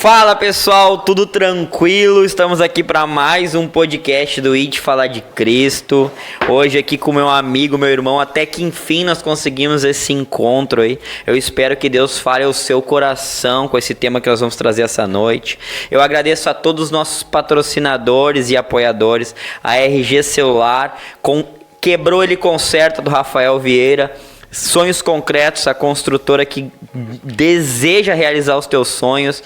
Fala pessoal, tudo tranquilo? Estamos aqui para mais um podcast do IT Falar de Cristo. Hoje aqui com meu amigo, meu irmão, até que enfim nós conseguimos esse encontro aí. Eu espero que Deus fale ao seu coração com esse tema que nós vamos trazer essa noite. Eu agradeço a todos os nossos patrocinadores e apoiadores, a RG Celular, Quebrou Ele Conserta, do Rafael Vieira. Sonhos Concretos, a construtora que deseja realizar os teus sonhos.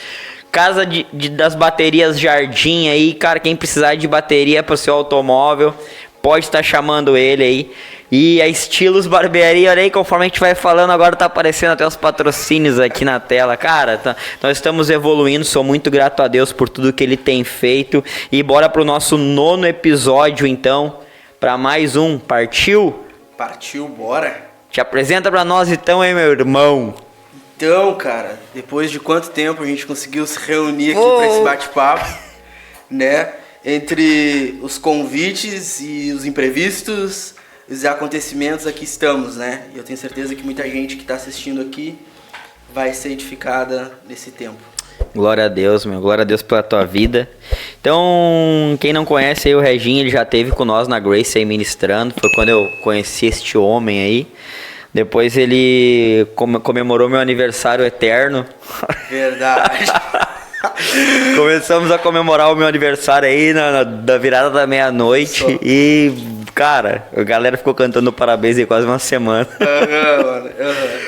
Casa das baterias Jardim aí, cara, quem precisar de bateria para o seu automóvel, pode estar chamando ele aí. E a Estilos Barbearia, olha aí, conforme a gente vai falando, agora tá aparecendo até os patrocínios aqui na tela. Cara, nós estamos evoluindo, sou muito grato a Deus por tudo que Ele tem feito. E bora pro nosso 9º episódio, então, para mais um. Partiu? Partiu, bora. Te apresenta pra nós então, hein, meu irmão? Então, cara, depois de quanto tempo a gente conseguiu se reunir aqui pra esse bate-papo, né? Entre os convites e os imprevistos, os acontecimentos, aqui estamos, né? E eu tenho certeza que muita gente que tá assistindo aqui vai ser edificada nesse tempo. Glória a Deus, meu. Glória a Deus pela tua vida. Então, quem não conhece aí o Reginho, ele já esteve com nós na Grace aí ministrando. Foi quando eu conheci este homem aí. Depois ele comemorou meu aniversário eterno. Verdade. Começamos a comemorar o meu aniversário aí da virada da meia-noite. E, cara, a galera ficou cantando parabéns aí quase uma semana.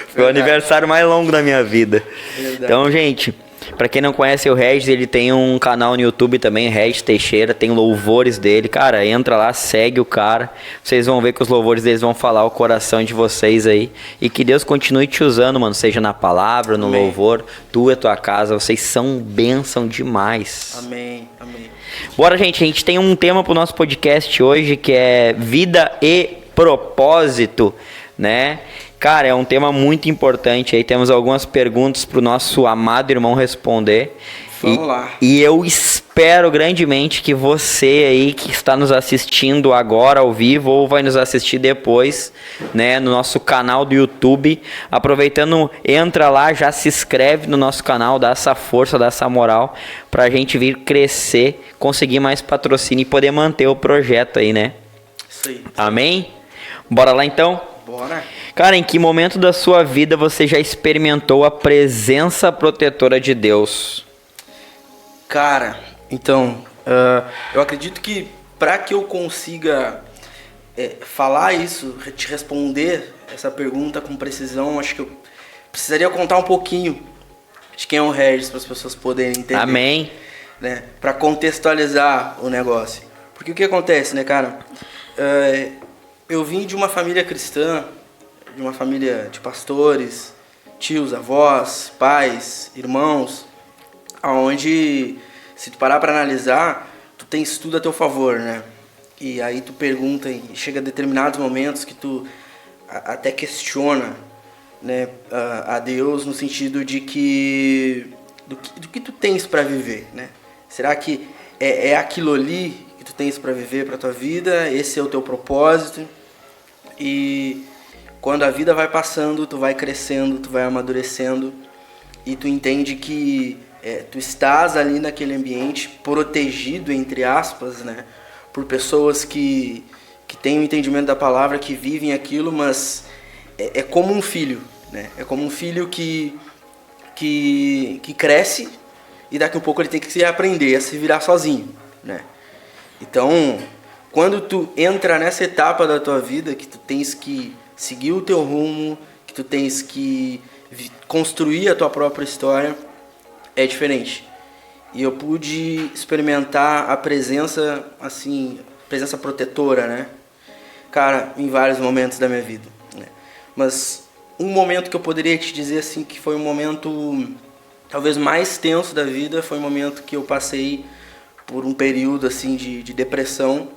Foi o aniversário mais longo da minha vida. Verdade. Então, gente, pra quem não conhece o Regis, ele tem um canal no YouTube também, Regis Teixeira, tem louvores dele. Cara, entra lá, segue o cara. Vocês vão ver que os louvores deles vão falar o coração de vocês aí. E que Deus continue te usando, mano, seja na palavra, no Amém. Louvor. Tu e a tua casa, vocês são bênção demais. Amém, amém. Bora, gente, a gente tem um tema pro nosso podcast hoje, que é vida e propósito, né? Cara, é um tema muito importante. Aí temos algumas perguntas para o nosso amado irmão responder. Vamos lá. E eu espero grandemente que você aí que está nos assistindo agora ao vivo ou vai nos assistir depois, né, no nosso canal do YouTube, aproveitando, entra lá, já se inscreve no nosso canal, dá essa força, dá essa moral para a gente vir crescer, conseguir mais patrocínio e poder manter o projeto aí, né? Isso aí. Amém? Bora lá então? Bora. Cara, em que momento da sua vida você já experimentou a presença protetora de Deus? Cara, então, eu acredito que para que eu consiga falar isso, te responder essa pergunta com precisão, acho que eu precisaria contar um pouquinho de quem é o Regis para as pessoas poderem entender. Amém. Né? Para contextualizar o negócio. Porque o que acontece, né, cara? Eu vim de uma família cristã, de uma família de pastores, tios, avós, pais, irmãos, aonde, se tu parar para analisar, tu tens tudo a teu favor, né? E aí tu pergunta, e chega a determinados momentos que tu até questiona, né, a Deus no sentido de que do que tu tens para viver, né? Será que é aquilo ali que tu tens para viver para tua vida? Esse é o teu propósito? E quando a vida vai passando, tu vai crescendo, tu vai amadurecendo e tu entende que tu estás ali naquele ambiente protegido, entre aspas, né, por pessoas que têm o entendimento da palavra, que vivem aquilo, mas é como um filho, né? É como um filho que cresce e daqui a pouco ele tem que se aprender a se virar sozinho, né? Então, quando tu entra nessa etapa da tua vida que tu tens que seguir o teu rumo, que tu tens que construir a tua própria história, é diferente. E eu pude experimentar a presença, assim, presença protetora, né? Cara, em vários momentos da minha vida, né? Mas um momento que eu poderia te dizer, assim, que foi um momento talvez mais tenso da vida, foi um momento que eu passei por um período, assim, de depressão,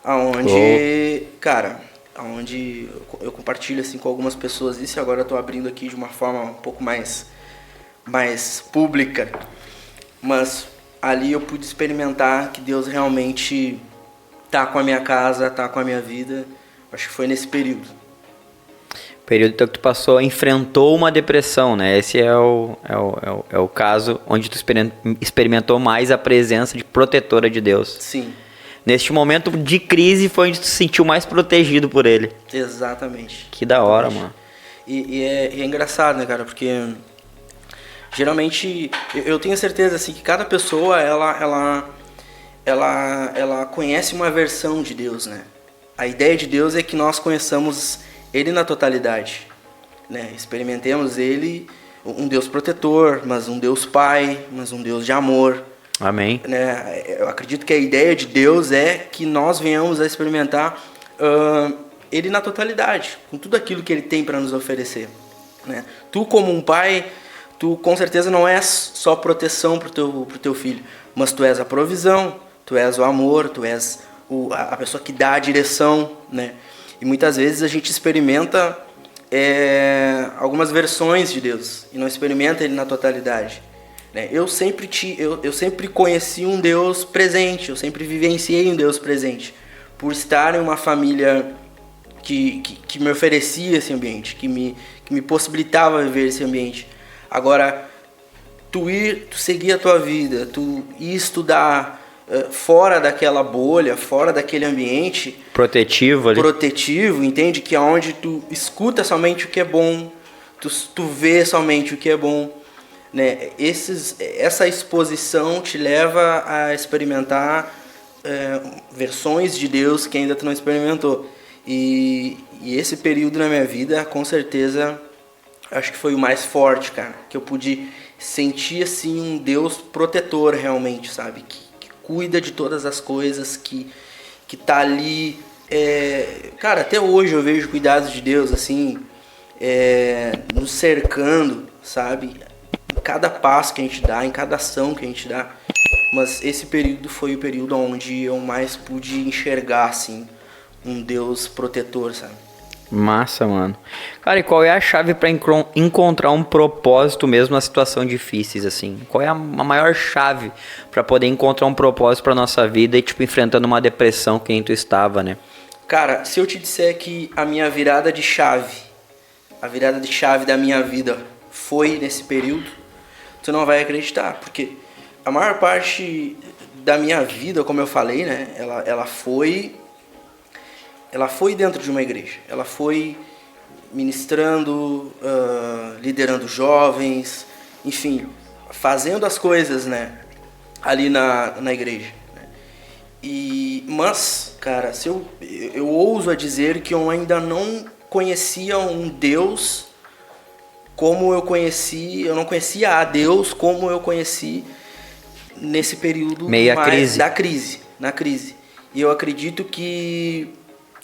aonde, cara, aonde eu compartilho assim com algumas pessoas isso, e agora eu tô abrindo aqui de uma forma um pouco mais pública, mas ali eu pude experimentar que Deus realmente tá com a minha casa, tá com a minha vida. Acho que foi nesse período. Período então que tu passou, enfrentou uma depressão, né? Esse é o caso onde tu experimentou mais a presença de protetora de Deus. Sim, Neste momento de crise foi onde tu se sentiu mais protegido por ele. exatamente. Que da hora, Exatamente. mano. E é engraçado, né, cara? Porque geralmente eu tenho certeza assim que cada pessoa ela conhece uma versão de Deus, né? A ideia de Deus é que nós conheçamos Ele na totalidade, né? Experimentemos Ele, um Deus protetor, mas um Deus Pai, mas um Deus de amor, Amém. né? Eu acredito que a ideia de Deus é que nós venhamos a experimentar Ele na totalidade, com tudo aquilo que Ele tem para nos oferecer, né? Tu como um pai, tu com certeza não és só proteção pro teu filho, mas tu és a provisão, tu és o amor, tu és a pessoa que dá a direção, né? E muitas vezes a gente experimenta algumas versões de Deus e não experimenta Ele na totalidade, né? Eu sempre conheci um Deus presente, eu sempre vivenciei um Deus presente, por estar em uma família que me oferecia esse ambiente, que me possibilitava viver esse ambiente. Agora, tu seguir a tua vida, tu ir estudar fora daquela bolha, fora daquele ambiente Protetivo ali. protetivo, entende? Que é onde tu escuta somente o que é bom, tu vê somente o que é bom, né? Essa exposição te leva a experimentar versões de Deus que ainda tu não experimentou. E esse período na minha vida, com certeza, acho que foi o mais forte, cara, que eu pude sentir assim um Deus protetor realmente, sabe? Que cuida de todas as coisas, que tá ali. Cara, até hoje eu vejo cuidados de Deus assim, nos cercando, sabe? Em cada passo que a gente dá, em cada ação que a gente dá. Mas esse período foi o período onde eu mais pude enxergar assim um Deus protetor, sabe? Massa, mano. Cara, e qual é a chave pra encontrar um propósito mesmo na situação difíceis, assim? Qual é a maior chave pra poder encontrar um propósito pra nossa vida e, tipo, enfrentando uma depressão que nem tu estava, né? Cara, se eu te disser que a virada de chave da minha vida foi nesse período, tu não vai acreditar, porque a maior parte da minha vida, como eu falei, né, ela foi dentro de uma igreja. Ela foi ministrando, liderando jovens, enfim, fazendo as coisas, né, ali na igreja. Mas, cara, eu ouso a dizer que eu ainda não conhecia um Deus como eu conheci, eu não conhecia a Deus como eu conheci nesse período na crise. E eu acredito que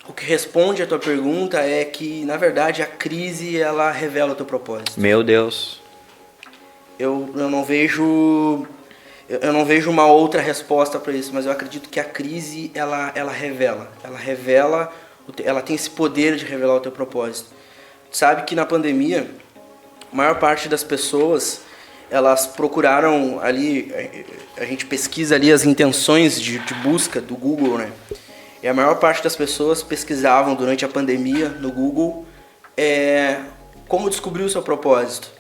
o que responde a tua pergunta é que, na verdade, a crise, ela revela o teu propósito. Meu Deus. Eu não vejo uma outra resposta para isso, mas eu acredito que a crise, ela revela, ela tem esse poder de revelar o teu propósito. Sabe que na pandemia, a maior parte das pessoas, elas procuraram ali, a gente pesquisa ali as intenções de busca do Google, né? E a maior parte das pessoas pesquisavam durante a pandemia no Google como descobrir o seu propósito,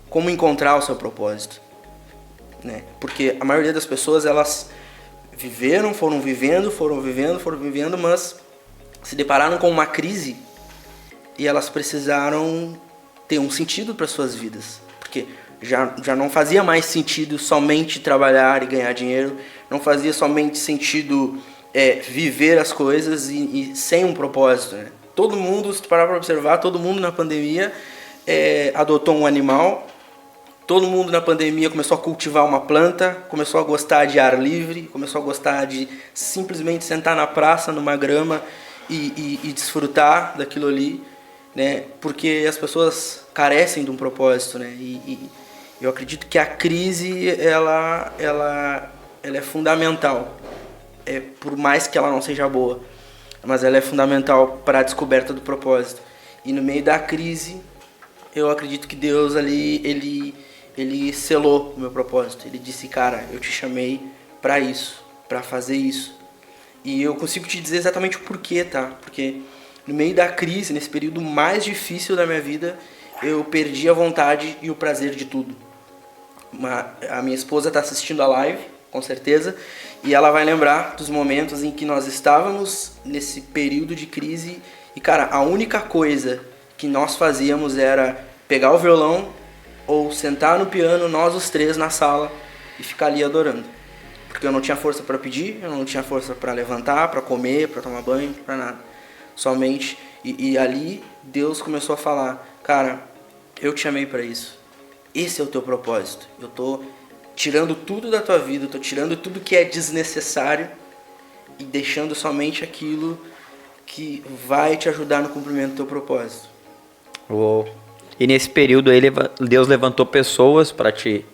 como encontrar o seu propósito, né? Porque a maioria das pessoas, elas foram vivendo, mas se depararam com uma crise e elas precisaram ter um sentido para suas vidas, porque já não fazia mais sentido somente trabalhar e ganhar dinheiro, não fazia somente sentido viver as coisas e sem um propósito, né? Todo mundo, se tu parar para observar, todo mundo na pandemia adotou um animal, todo mundo na pandemia começou a cultivar uma planta, começou a gostar de ar livre, começou a gostar de simplesmente sentar na praça, numa grama e desfrutar daquilo ali, né? Porque as pessoas carecem de um propósito, né? E eu acredito que a crise, ela é fundamental. Por mais que ela não seja boa, mas ela é fundamental para a descoberta do propósito. E no meio da crise, eu acredito que Deus ali, ele selou o meu propósito. Ele disse, cara, eu te chamei para isso, para fazer isso. E eu consigo te dizer exatamente o porquê, tá? Porque no meio da crise, nesse período mais difícil da minha vida, eu perdi a vontade e o prazer de tudo. A minha esposa está assistindo a live, com certeza, e ela vai lembrar dos momentos em que nós estávamos nesse período de crise e, cara, a única coisa que nós fazíamos era pegar o violão ou sentar no piano, nós os três na sala e ficar ali adorando. Porque eu não tinha força para pedir, eu não tinha força para levantar, para comer, para tomar banho, para nada. Somente, e ali Deus começou a falar, cara, eu te chamei para isso. Esse é o teu propósito. Eu tô tirando tudo da tua vida, eu tô tirando tudo que é desnecessário e deixando somente aquilo que vai te ajudar no cumprimento do teu propósito. Uou. E nesse período aí Deus levantou pessoas para te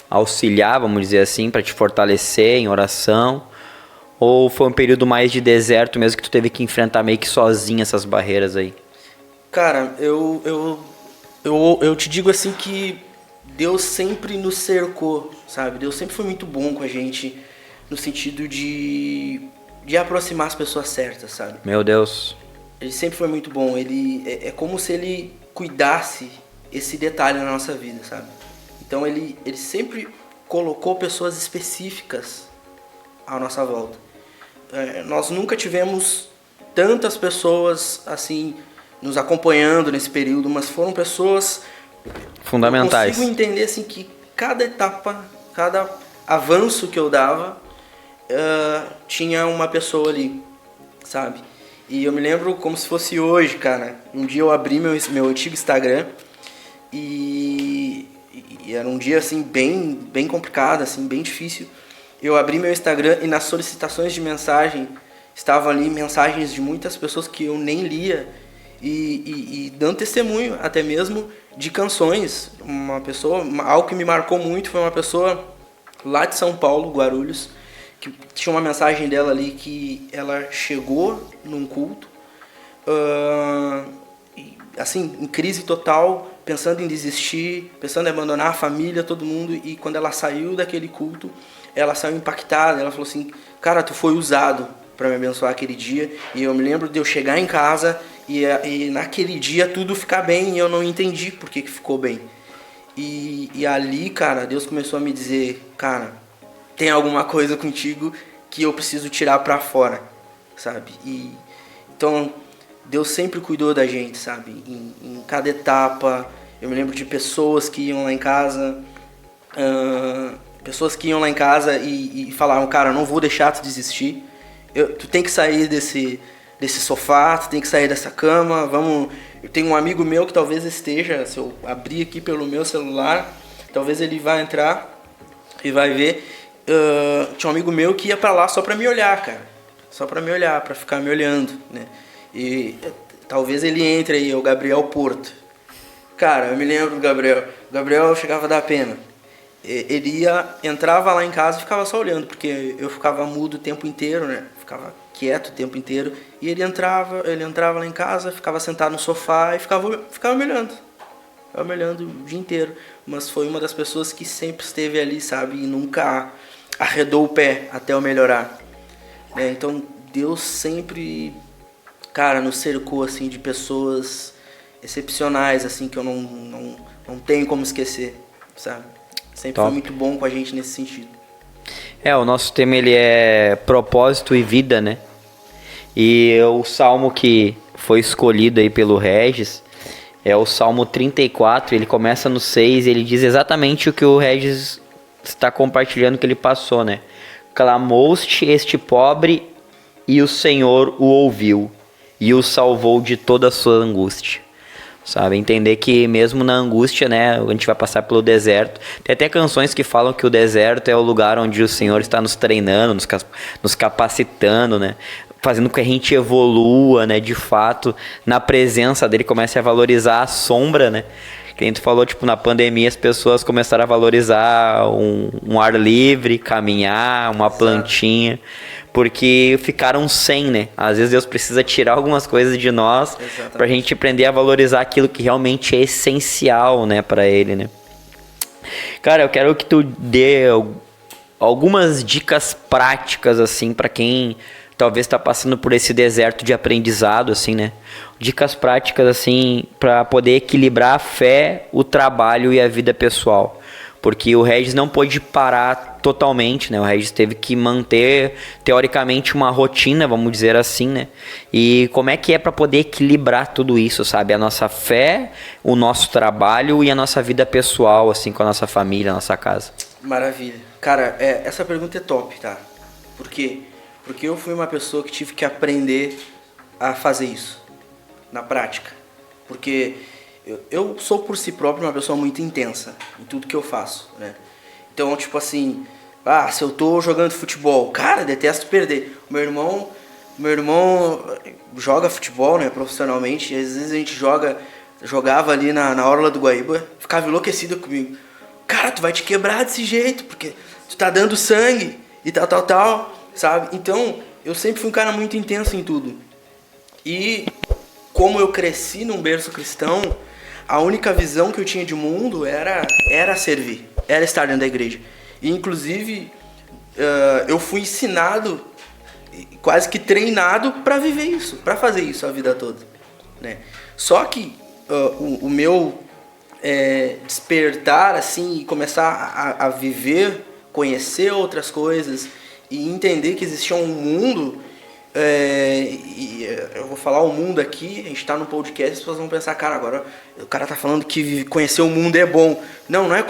auxiliar, vamos dizer assim, para te fortalecer em oração? Ou foi um período mais de deserto mesmo que tu teve que enfrentar meio que sozinho essas barreiras aí? Cara, eu te digo assim que Deus sempre nos cercou, sabe? Deus sempre foi muito bom com a gente no sentido de aproximar as pessoas certas, sabe? Meu Deus. Ele sempre foi muito bom. Ele é como se ele cuidasse esse detalhe na nossa vida, sabe? Então ele sempre colocou pessoas específicas à nossa volta. Nós nunca tivemos tantas pessoas assim nos acompanhando nesse período, mas foram pessoas fundamentais. Eu consigo entender assim que cada etapa, cada avanço que eu dava, tinha uma pessoa ali, sabe? E eu me lembro como se fosse hoje, cara. Um dia eu abri meu antigo Instagram e era um dia assim bem complicado, assim, bem difícil. Eu abri meu Instagram e nas solicitações de mensagem estavam ali mensagens de muitas pessoas que eu nem lia e dando testemunho até mesmo de canções. Uma pessoa, algo que me marcou muito foi uma pessoa lá de São Paulo, Guarulhos, que tinha uma mensagem dela ali que ela chegou num culto, assim, em crise total, pensando em desistir, pensando em abandonar a família, todo mundo, e quando ela saiu daquele culto, ela saiu impactada, ela falou assim, cara, tu foi usado para me abençoar aquele dia, e eu me lembro de eu chegar em casa e naquele dia tudo ficar bem, e eu não entendi por que ficou bem. E ali, cara, Deus começou a me dizer, cara, tem alguma coisa contigo que eu preciso tirar pra fora, sabe? Então, Deus sempre cuidou da gente, sabe? Em cada etapa. Eu me lembro de pessoas que iam lá em casa, e falavam, cara, não vou deixar tu desistir. Tu tem que sair desse sofá, tu tem que sair dessa cama, vamos... Eu tenho um amigo meu que talvez esteja, se eu abrir aqui pelo meu celular, talvez ele vai entrar e vai ver. Tinha um amigo meu que ia pra lá só pra me olhar, cara. Só pra me olhar, pra ficar me olhando, né? E talvez ele entre aí, é o Gabriel Porto. Cara, eu me lembro do Gabriel. O Gabriel chegava a dar pena. Ele entrava lá em casa e ficava só olhando, porque eu ficava mudo o tempo inteiro, né? Ficava quieto o tempo inteiro. E ele entrava lá em casa, ficava sentado no sofá e ficava me olhando. Ficava me olhando o dia inteiro. Mas foi uma das pessoas que sempre esteve ali, sabe? E nunca arredou o pé até eu melhorar. Então, Deus sempre, cara, nos cercou, assim, de pessoas excepcionais, assim, que eu não tenho como esquecer, sabe? Sempre Top. foi muito bom com a gente nesse sentido. O nosso tema, ele é propósito e vida, né? E o salmo que foi escolhido aí pelo Regis é o Salmo 34, ele começa no 6, ele diz exatamente o que o Regis está compartilhando que ele passou, né? Clamou-te este pobre e o Senhor o ouviu e o salvou de toda a sua angústia. Sabe, entender que mesmo na angústia, né, a gente vai passar pelo deserto. Tem até canções que falam que o deserto é o lugar onde o Senhor está nos treinando, nos capacitando, né, fazendo com que a gente evolua, né, de fato, na presença dele, comece a valorizar a sombra, né. Que a gente falou, tipo, na pandemia as pessoas começaram a valorizar um ar livre, caminhar, uma plantinha, porque ficaram sem, né? Às vezes Deus precisa tirar algumas coisas de nós pra gente aprender a valorizar aquilo que realmente é essencial, né, pra Ele, né? Cara, eu quero que tu dê algumas dicas práticas, assim, pra quem talvez tá passando por esse deserto de aprendizado, assim, né? Dicas práticas, assim, para poder equilibrar a fé, o trabalho e a vida pessoal. Porque o Regis não pôde parar totalmente, né? O Regis teve que manter, teoricamente, uma rotina, vamos dizer assim, né? E como é que é para poder equilibrar tudo isso, sabe? A nossa fé, o nosso trabalho e a nossa vida pessoal, assim, com a nossa família, a nossa casa. Maravilha. Cara, essa pergunta é top, tá? Por quê? Porque eu fui uma pessoa que tive que aprender a fazer isso, na prática. Porque eu sou por si próprio uma pessoa muito intensa em tudo que eu faço, né? Então, tipo assim, se eu tô jogando futebol, cara, detesto perder. Meu irmão joga futebol, né, profissionalmente, e às vezes a gente jogava ali na orla do Guaíba, ficava enlouquecido comigo. Cara, tu vai te quebrar desse jeito, porque tu tá dando sangue e tal, sabe? Então, eu sempre fui um cara muito intenso em tudo. E como eu cresci num berço cristão, a única visão que eu tinha de mundo era servir, era estar dentro da igreja. E, inclusive, eu fui ensinado, quase que treinado para viver isso, para fazer isso a vida toda, né? Só que o meu despertar, assim, e começar a viver, conhecer outras coisas e entender que existia um mundo... eu vou falar o mundo aqui, a gente tá no podcast, as pessoas vão pensar, cara, agora o cara tá falando que conhecer o mundo é bom. Não é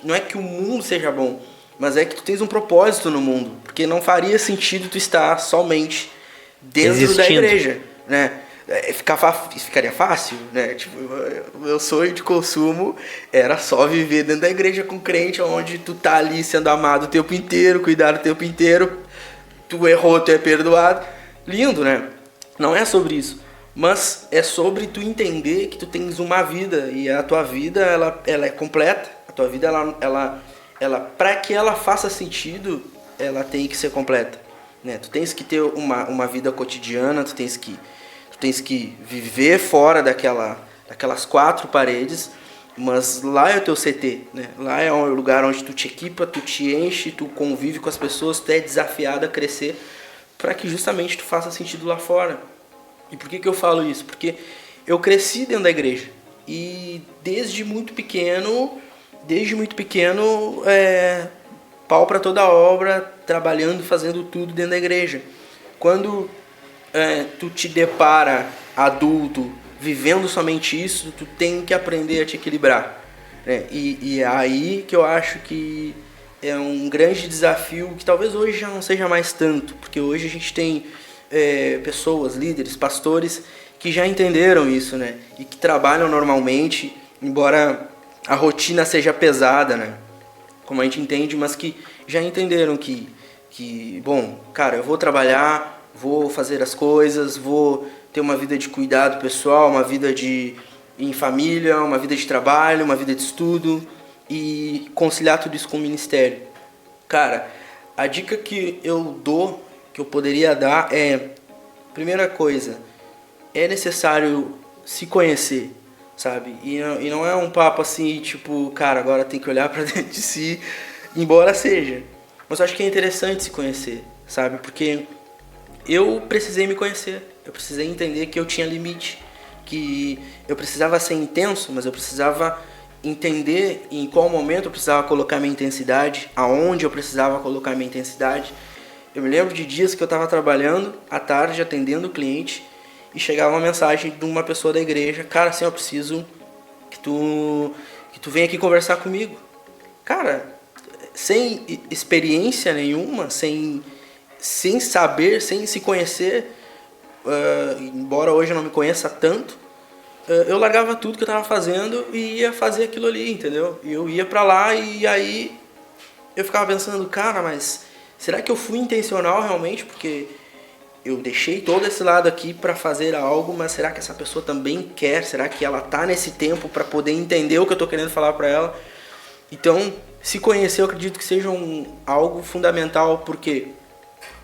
não é que o mundo seja bom, mas é que tu tens um propósito no mundo, porque não faria sentido tu estar somente dentro da igreja, né? Ficaria fácil, né? Tipo, o meu sonho de consumo era só viver dentro da igreja com crente, onde tu tá ali sendo amado o tempo inteiro, cuidado o tempo inteiro. Tu errou, tu é perdoado. Lindo, né? Não é sobre isso. Mas é sobre tu entender que tu tens uma vida. E a tua vida, ela é completa. A tua vida, ela para que ela faça sentido, ela tem que ser completa, né? Tu tens que ter uma vida cotidiana. Tu tens que viver fora daquelas quatro paredes. Mas lá é o teu CT, né? Lá é o lugar onde tu te equipa, tu te enche, tu convive com as pessoas, tu é desafiado a crescer para que justamente tu faça sentido lá fora. E por que eu falo isso? Porque eu cresci dentro da igreja e desde muito pequeno, pau para toda obra, trabalhando, fazendo tudo dentro da igreja. Quando tu te depara adulto, vivendo somente isso, tu tem que aprender a te equilibrar, né? E é aí que eu acho que é um grande desafio, que talvez hoje já não seja mais tanto, porque hoje a gente tem pessoas, líderes, pastores, que já entenderam isso, né? E que trabalham normalmente, embora a rotina seja pesada, né? Como a gente entende, mas que já entenderam que bom, cara, eu vou trabalhar, vou fazer as coisas, vou ter uma vida de cuidado pessoal, uma vida em família, uma vida de trabalho, uma vida de estudo e conciliar tudo isso com o ministério. Cara, a dica que eu dou, que eu poderia dar é, primeira coisa, é necessário se conhecer, sabe? E não é um papo assim, tipo, cara, agora tem que olhar pra dentro de si, embora seja. Mas eu acho que é interessante se conhecer, sabe? Porque eu precisei me conhecer. Eu precisei entender que eu tinha limite, que eu precisava ser intenso, mas eu precisava entender em qual momento eu precisava colocar minha intensidade, aonde eu precisava colocar minha intensidade. Eu me lembro de dias que eu estava trabalhando à tarde, atendendo o cliente, e chegava uma mensagem de uma pessoa da igreja: cara, assim, eu preciso que tu venha aqui conversar comigo. Cara, sem experiência nenhuma, sem saber, sem se conhecer, embora hoje eu não me conheça tanto, eu largava tudo que eu estava fazendo e ia fazer aquilo ali, entendeu? E eu ia pra lá e aí eu ficava pensando, cara, mas será que eu fui intencional realmente? Porque eu deixei todo esse lado aqui para fazer algo, mas será que essa pessoa também quer? Será que ela tá nesse tempo para poder entender o que eu tô querendo falar para ela? Então, se conhecer, eu acredito que seja algo fundamental, porque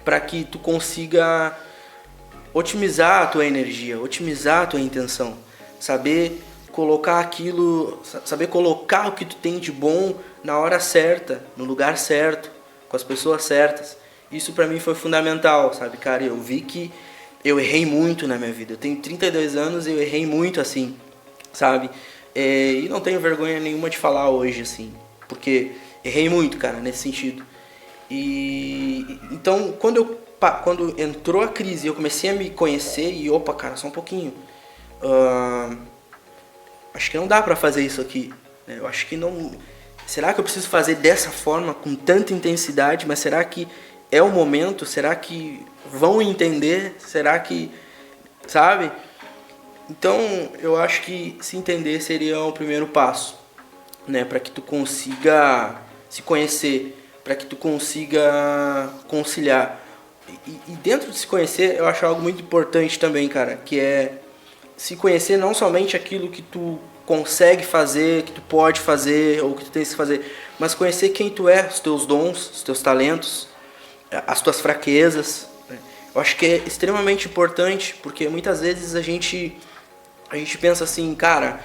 para que tu consiga otimizar a tua energia, otimizar a tua intenção, saber colocar o que tu tem de bom na hora certa, no lugar certo, com as pessoas certas. isso pra mim foi fundamental, sabe, cara? Eu vi que eu errei muito na minha vida. Eu tenho 32 anos e eu errei muito, assim, sabe? E não tenho vergonha nenhuma de falar hoje, assim, porque errei muito, cara, nesse sentido. E então, quando entrou a crise, eu comecei a me conhecer e, opa, cara, só um pouquinho. Acho que não dá pra fazer isso aqui, né? Eu acho que não... Será que eu preciso fazer dessa forma, com tanta intensidade? Mas será que é o momento? Será que vão entender? Será que... Sabe? Então, eu acho que se entender seria o primeiro passo, né? Para que tu consiga se conhecer, para que tu consiga conciliar. E dentro de se conhecer, eu acho algo muito importante também, cara, que é se conhecer não somente aquilo que tu consegue fazer, que tu pode fazer ou que tu tens que fazer, mas conhecer quem tu é, os teus dons, os teus talentos, as tuas fraquezas, né? Eu acho que é extremamente importante, porque muitas vezes a gente pensa assim, cara,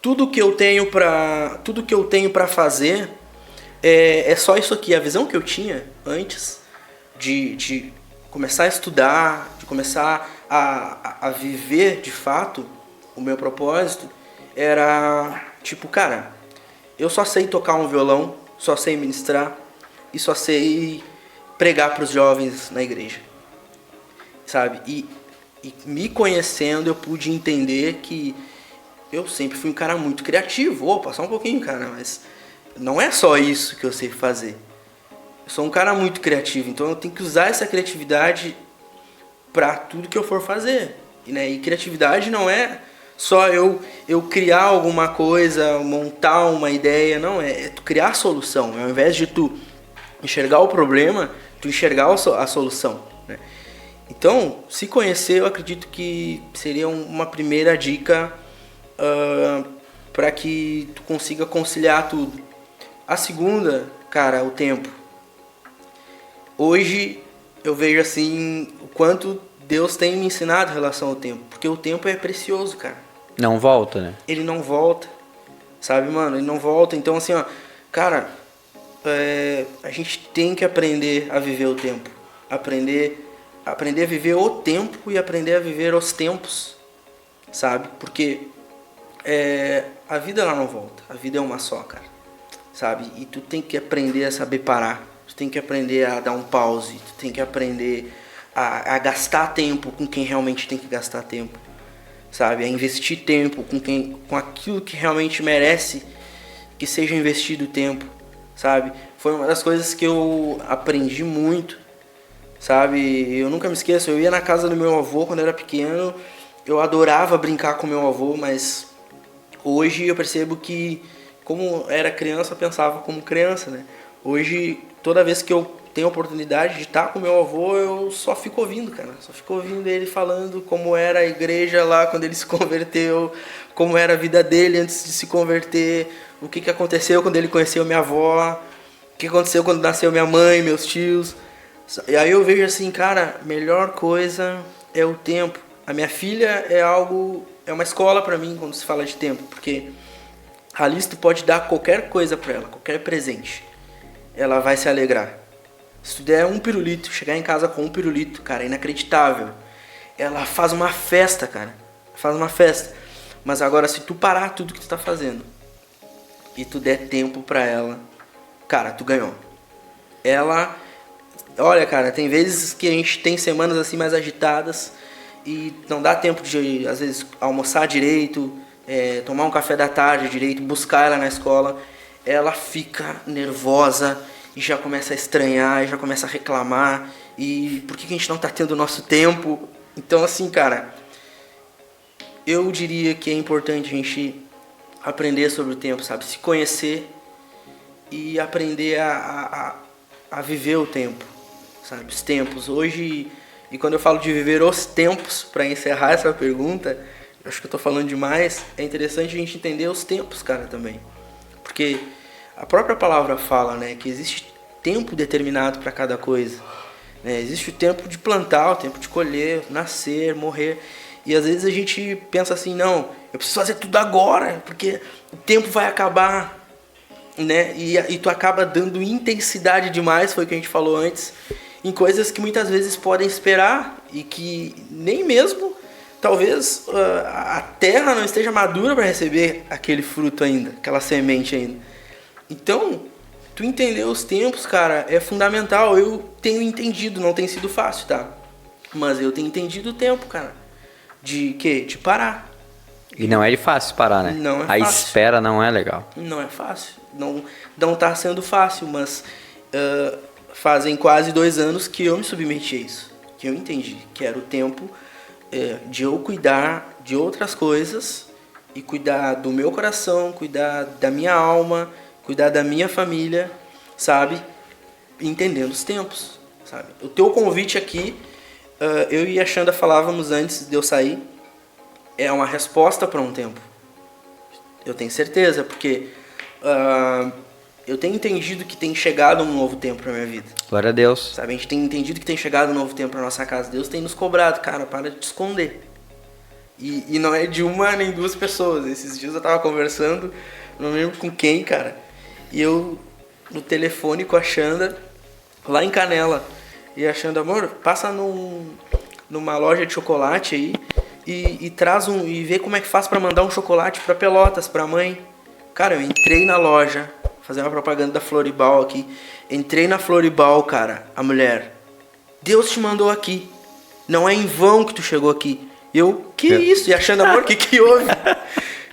tudo que eu tenho para fazer é só isso aqui. A visão que eu tinha antes de começar a estudar, de começar a viver de fato o meu propósito, era tipo, cara, eu só sei tocar um violão, só sei ministrar e só sei pregar para os jovens na igreja, sabe? E me conhecendo, eu pude entender que eu sempre fui um cara muito criativo. Opa, só um pouquinho, cara, mas não é só isso que eu sei fazer. Eu sou um cara muito criativo, então eu tenho que usar essa criatividade para tudo que eu for fazer. E criatividade não é só eu criar alguma coisa, montar uma ideia, não, é tu criar a solução. Ao invés de tu enxergar o problema, tu enxergar a solução, né? Então, se conhecer, eu acredito que seria uma primeira dica para que tu consiga conciliar tudo. A segunda, cara, o tempo. Hoje eu vejo assim o quanto Deus tem me ensinado em relação ao tempo, porque o tempo é precioso, cara. Não volta, né? Ele não volta, sabe, mano? Ele não volta. Então, assim, ó, cara, a gente tem que aprender a viver o tempo, aprender a viver o tempo e aprender a viver os tempos, sabe? Porque a vida ela não volta, a vida é uma só, cara, sabe? E tu tem que aprender a saber parar, tu tem que aprender a dar um pause, tu tem que aprender a gastar tempo com quem realmente tem que gastar tempo, sabe? A investir tempo com aquilo que realmente merece que seja investido tempo, sabe? Foi uma das coisas que eu aprendi muito, sabe? Eu nunca me esqueço, eu ia na casa do meu avô quando eu era pequeno, eu adorava brincar com meu avô, mas hoje eu percebo que, como era criança, eu pensava como criança, né? Hoje, toda vez que eu tenho a oportunidade de estar com meu avô, eu só fico ouvindo, cara. Só fico ouvindo ele falando como era a igreja lá quando ele se converteu, como era a vida dele antes de se converter, o que aconteceu quando ele conheceu minha avó, o que aconteceu quando nasceu minha mãe, meus tios. E aí eu vejo assim, cara, melhor coisa é o tempo. A minha filha é uma escola pra mim quando se fala de tempo, porque ali tu pode dar qualquer coisa pra ela, qualquer presente, ela vai se alegrar. Se tu der um pirulito, chegar em casa com um pirulito, cara, é inacreditável. Ela faz uma festa, cara, faz uma festa. Mas agora, se tu parar tudo que tu tá fazendo e tu der tempo pra ela, cara, tu ganhou. Ela, olha, cara, tem vezes que a gente tem semanas assim mais agitadas e não dá tempo de, às vezes, almoçar direito, tomar um café da tarde direito, buscar ela na escola. Ela fica nervosa e já começa a estranhar, e já começa a reclamar, e por que a gente não tá tendo o nosso tempo? Então, assim, cara, eu diria que é importante a gente aprender sobre o tempo, sabe? Se conhecer e aprender a viver o tempo, sabe? Os tempos. Hoje, e quando eu falo de viver os tempos, para encerrar essa pergunta, eu acho que eu tô falando demais, é interessante a gente entender os tempos, cara, também. Porque a própria palavra fala, né, que existe tempo determinado para cada coisa, né? Existe o tempo de plantar, o tempo de colher, nascer, morrer. E às vezes a gente pensa assim, não, eu preciso fazer tudo agora, porque o tempo vai acabar. né? E tu acaba dando intensidade demais, foi o que a gente falou antes, em coisas que muitas vezes podem esperar e que nem mesmo, talvez, a terra não esteja madura para receber aquele fruto ainda, aquela semente ainda. Então, tu entender os tempos, cara, é fundamental. Eu tenho entendido, não tem sido fácil, tá? Mas eu tenho entendido o tempo, cara. De quê? De parar. E não é fácil parar, né? Não é A fácil. espera não é legal. Não é fácil. Não tá sendo fácil, mas fazem quase 2 anos que eu me submeti a isso. Que eu entendi que era o tempo de eu cuidar de outras coisas e cuidar do meu coração, cuidar da minha alma, cuidar da minha família, sabe? Entendendo os tempos, sabe? O teu convite aqui, eu e a Xanda falávamos antes de eu sair, é uma resposta para um tempo. Eu tenho certeza, porque eu tenho entendido que tem chegado um novo tempo para minha vida. Glória a Deus. Sabe, a gente tem entendido que tem chegado um novo tempo para nossa casa. Deus tem nos cobrado, cara, para de te esconder. E não é de uma nem duas pessoas. Esses dias eu tava conversando, não lembro com quem, cara. E eu, no telefone com a Xanda, lá em Canela. E a Xanda, amor, passa numa loja de chocolate aí e traz e vê como é que faz pra mandar um chocolate pra Pelotas, pra mãe. Cara, eu entrei na loja, fazer uma propaganda da Floribal aqui. Entrei na Floribal, cara, a mulher. Deus te mandou aqui. Não é em vão que tu chegou aqui. Eu, que isso? E a Xanda, amor, que houve?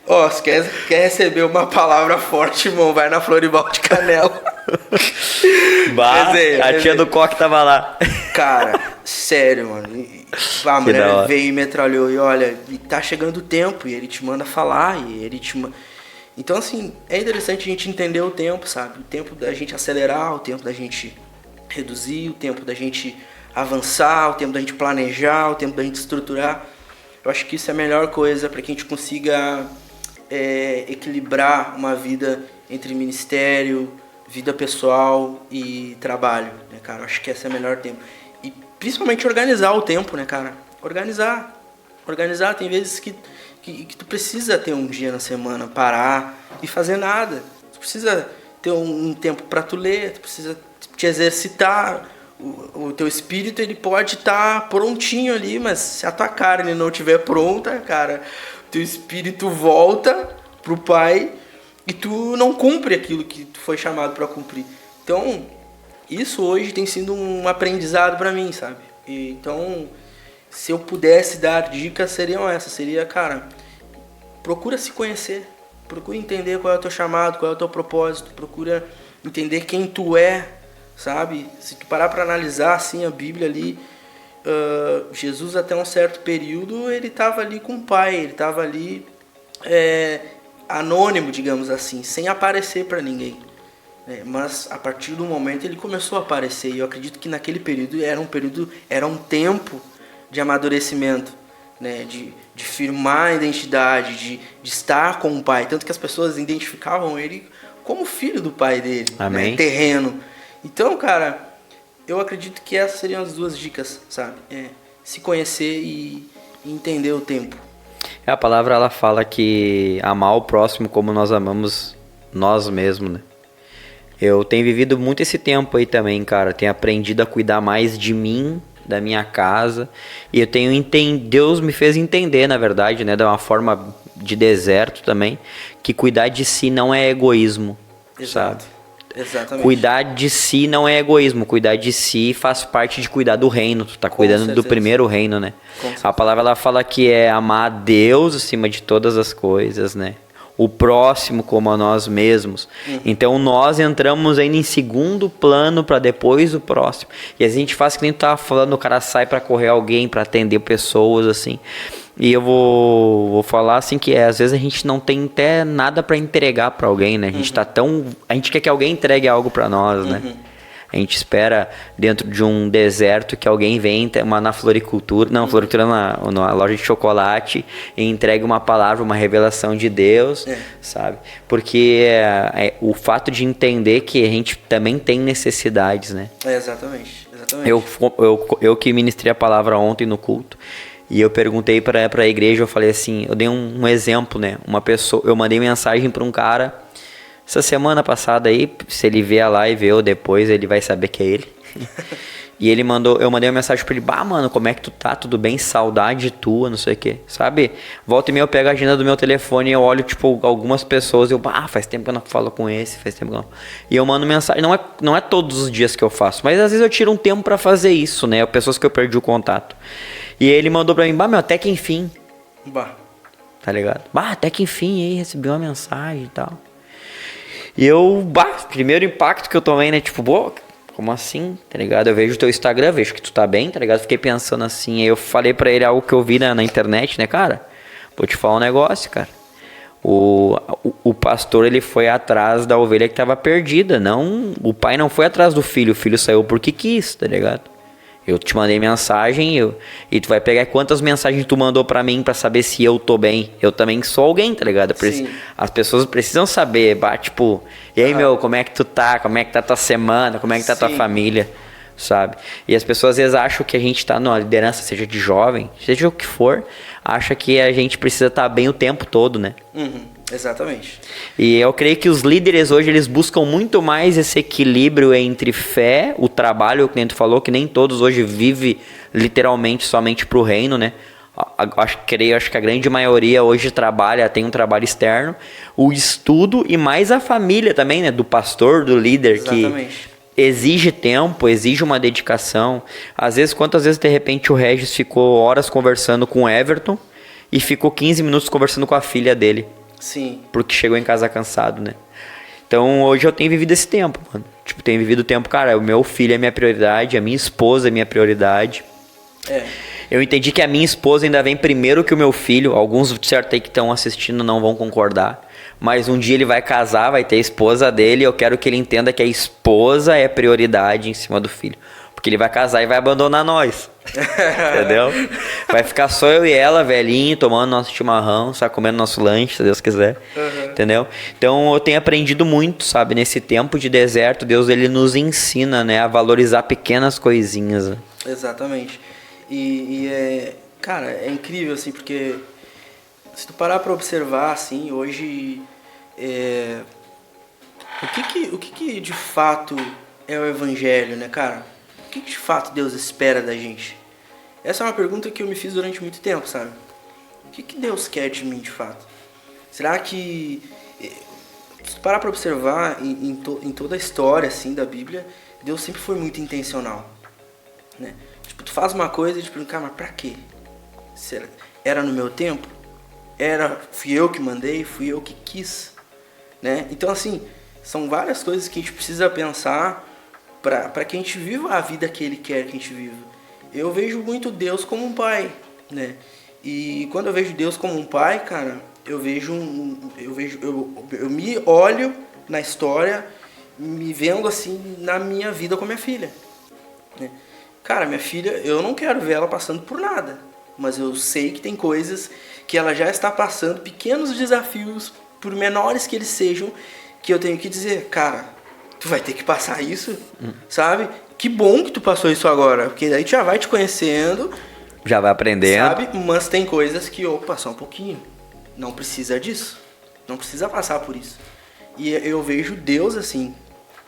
Ó, se quer receber uma palavra forte, irmão, vai na Floribal de Canela. A tia do coque tava lá. Cara, sério, mano. A mulher veio e metralhou. E olha, tá chegando o tempo. E ele te manda falar. E ele te manda... Então, assim, é interessante a gente entender o tempo, sabe? O tempo da gente acelerar, o tempo da gente reduzir, o tempo da gente avançar, o tempo da gente planejar, o tempo da gente estruturar. Eu acho que isso é a melhor coisa para que a gente consiga equilibrar uma vida entre ministério, vida pessoal e trabalho, né, cara? Eu acho que esse é o melhor tempo. E principalmente organizar o tempo, né, cara? Organizar. Tem vezes que tu precisa ter um dia na semana, parar e fazer nada. Tu precisa ter um tempo para tu ler, tu precisa te exercitar. O teu espírito, ele pode estar prontinho ali, mas se a tua carne não estiver pronta, cara, teu espírito volta pro Pai e tu não cumpre aquilo que tu foi chamado para cumprir. Então, isso hoje tem sido um aprendizado para mim, sabe? Então, se eu pudesse dar dicas, seriam essas. Seria, cara, procura se conhecer, procura entender qual é o teu chamado, qual é o teu propósito, procura entender quem tu é, sabe? Se tu parar para analisar assim a Bíblia ali, Jesus até um certo período ele estava ali com o Pai, ele estava ali anônimo, digamos assim, sem aparecer para ninguém. Mas a partir do momento ele começou a aparecer, e eu acredito que naquele período era um tempo de amadurecimento, né? De firmar a identidade, de estar com o Pai, tanto que as pessoas identificavam ele como filho do Pai dele, né? Terreno. Então, cara, eu acredito que essas seriam as 2 dicas, sabe? Se conhecer e entender o tempo. A palavra, ela fala que amar o próximo como nós amamos nós mesmos, né? Eu tenho vivido muito esse tempo aí também, cara. Tenho aprendido a cuidar mais de mim, da minha casa. E eu tenho Deus me fez entender, na verdade, né? De uma forma de deserto também, que cuidar de si não é egoísmo. Exato. Sabe? Exatamente. Cuidar de si não é egoísmo. Cuidar de si faz parte de cuidar do reino. Tu tá cuidando do primeiro reino, né? A palavra, ela fala que é amar a Deus acima de todas as coisas, né? O próximo como a nós mesmos. Então nós entramos ainda em segundo plano para depois o próximo. E a gente faz que nem tu tava falando, o cara sai para correr alguém, para atender pessoas, assim. E eu vou falar assim que às vezes a gente não tem até nada para entregar para alguém, né? A gente a gente quer que alguém entregue algo para nós, né? A gente espera dentro de um deserto que alguém venha na floricultura, na loja de chocolate, e entregue uma palavra, uma revelação de Deus, sabe? Porque o fato de entender que a gente também tem necessidades, né? Exatamente. Eu que ministrei a palavra ontem no culto, e eu perguntei para a igreja, eu falei assim, eu dei um exemplo, né? Uma pessoa, eu mandei mensagem para um cara, essa semana passada aí, se ele ver a live ou depois, ele vai saber que é ele. E eu mandei uma mensagem pra ele, mano, como é que tu tá? Tudo bem? Saudade tua, não sei o que, sabe? Volta e meia eu pego a agenda do meu telefone e eu olho, tipo, algumas pessoas e eu, faz tempo que eu não falo com esse, faz tempo que eu não... E eu mando mensagem, não é todos os dias que eu faço, mas às vezes eu tiro um tempo pra fazer isso, né? Pessoas que eu perdi o contato. E ele mandou pra mim, meu, até que enfim. Tá ligado? Até que enfim aí, recebi uma mensagem e tal. E eu, primeiro impacto que eu tomei, né? Tipo, como assim, tá ligado? Eu vejo o teu Instagram, vejo que tu tá bem, tá ligado? Fiquei pensando assim, aí eu falei pra ele algo que eu vi na internet, né, cara? Vou te falar um negócio, cara. O pastor, ele foi atrás da ovelha que tava perdida, não... O pai não foi atrás do filho, o filho saiu porque quis, tá ligado? Eu te mandei mensagem e tu vai pegar quantas mensagens tu mandou pra mim pra saber se eu tô bem. Eu também sou alguém, tá ligado? As pessoas precisam saber, tipo... E aí, meu, como é que tu tá? Como é que tá tua semana? Como é que tá tua família? Sabe? E as pessoas às vezes acham que a gente tá numa liderança, seja de jovem, seja o que for, acha que a gente precisa estar bem o tempo todo, né? Exatamente. E eu creio que os líderes hoje, eles buscam muito mais esse equilíbrio entre fé, o trabalho, que nem tu falou, que nem todos hoje vivem literalmente somente pro reino, né? Acho que a grande maioria hoje tem um trabalho externo, o estudo e mais a família também, né? Do pastor, do líder. Exatamente. Que exige tempo, exige uma dedicação. Às vezes, quantas vezes de repente o Regis ficou horas conversando com o Everton e ficou 15 minutos conversando com a filha dele. Sim. Porque chegou em casa cansado, né? Então hoje eu tenho vivido esse tempo, mano. Tipo, tenho vivido o tempo, cara, o meu filho é minha prioridade, a minha esposa é minha prioridade. Eu entendi que a minha esposa ainda vem primeiro que o meu filho. Alguns, certo, aí que estão assistindo não vão concordar. Mas um dia ele vai casar, vai ter a esposa dele. Eu quero que ele entenda que a esposa é prioridade em cima do filho. Porque ele vai casar e vai abandonar nós. Entendeu? Vai ficar só eu e ela, velhinho, tomando nosso chimarrão, só comendo nosso lanche, se Deus quiser. Entendeu? Então eu tenho aprendido muito, sabe? Nesse tempo de deserto, Deus ele nos ensina, né? A valorizar pequenas coisinhas. Né? Exatamente. Cara, é incrível, assim, porque se tu parar pra observar, assim, hoje, o que de fato é o evangelho, né, cara? O que de fato Deus espera da gente? Essa é uma pergunta que eu me fiz durante muito tempo, sabe? O que Deus quer de mim, de fato? Será que, se tu parar pra observar em toda a história, assim, da Bíblia, Deus sempre foi muito intencional, né? Tipo, tu faz uma coisa e te pergunta, cara, mas pra quê? Era no meu tempo? Fui eu que mandei? Fui eu que quis? Né? Então, assim, são várias coisas que a gente precisa pensar para que a gente viva a vida que Ele quer que a gente viva. Eu vejo muito Deus como um pai, né? E quando eu vejo Deus como um pai, cara, eu me olho na história, me vendo assim na minha vida com a minha filha, né? Cara, minha filha, eu não quero ver ela passando por nada, mas eu sei que tem coisas que ela já está passando, pequenos desafios, por menores que eles sejam, que eu tenho que dizer, cara, tu vai ter que passar isso, sabe? Que bom que tu passou isso agora, porque daí tu já vai te conhecendo, já vai aprendendo, sabe? Mas tem coisas que, só um pouquinho, não precisa disso, não precisa passar por isso. E eu vejo Deus assim,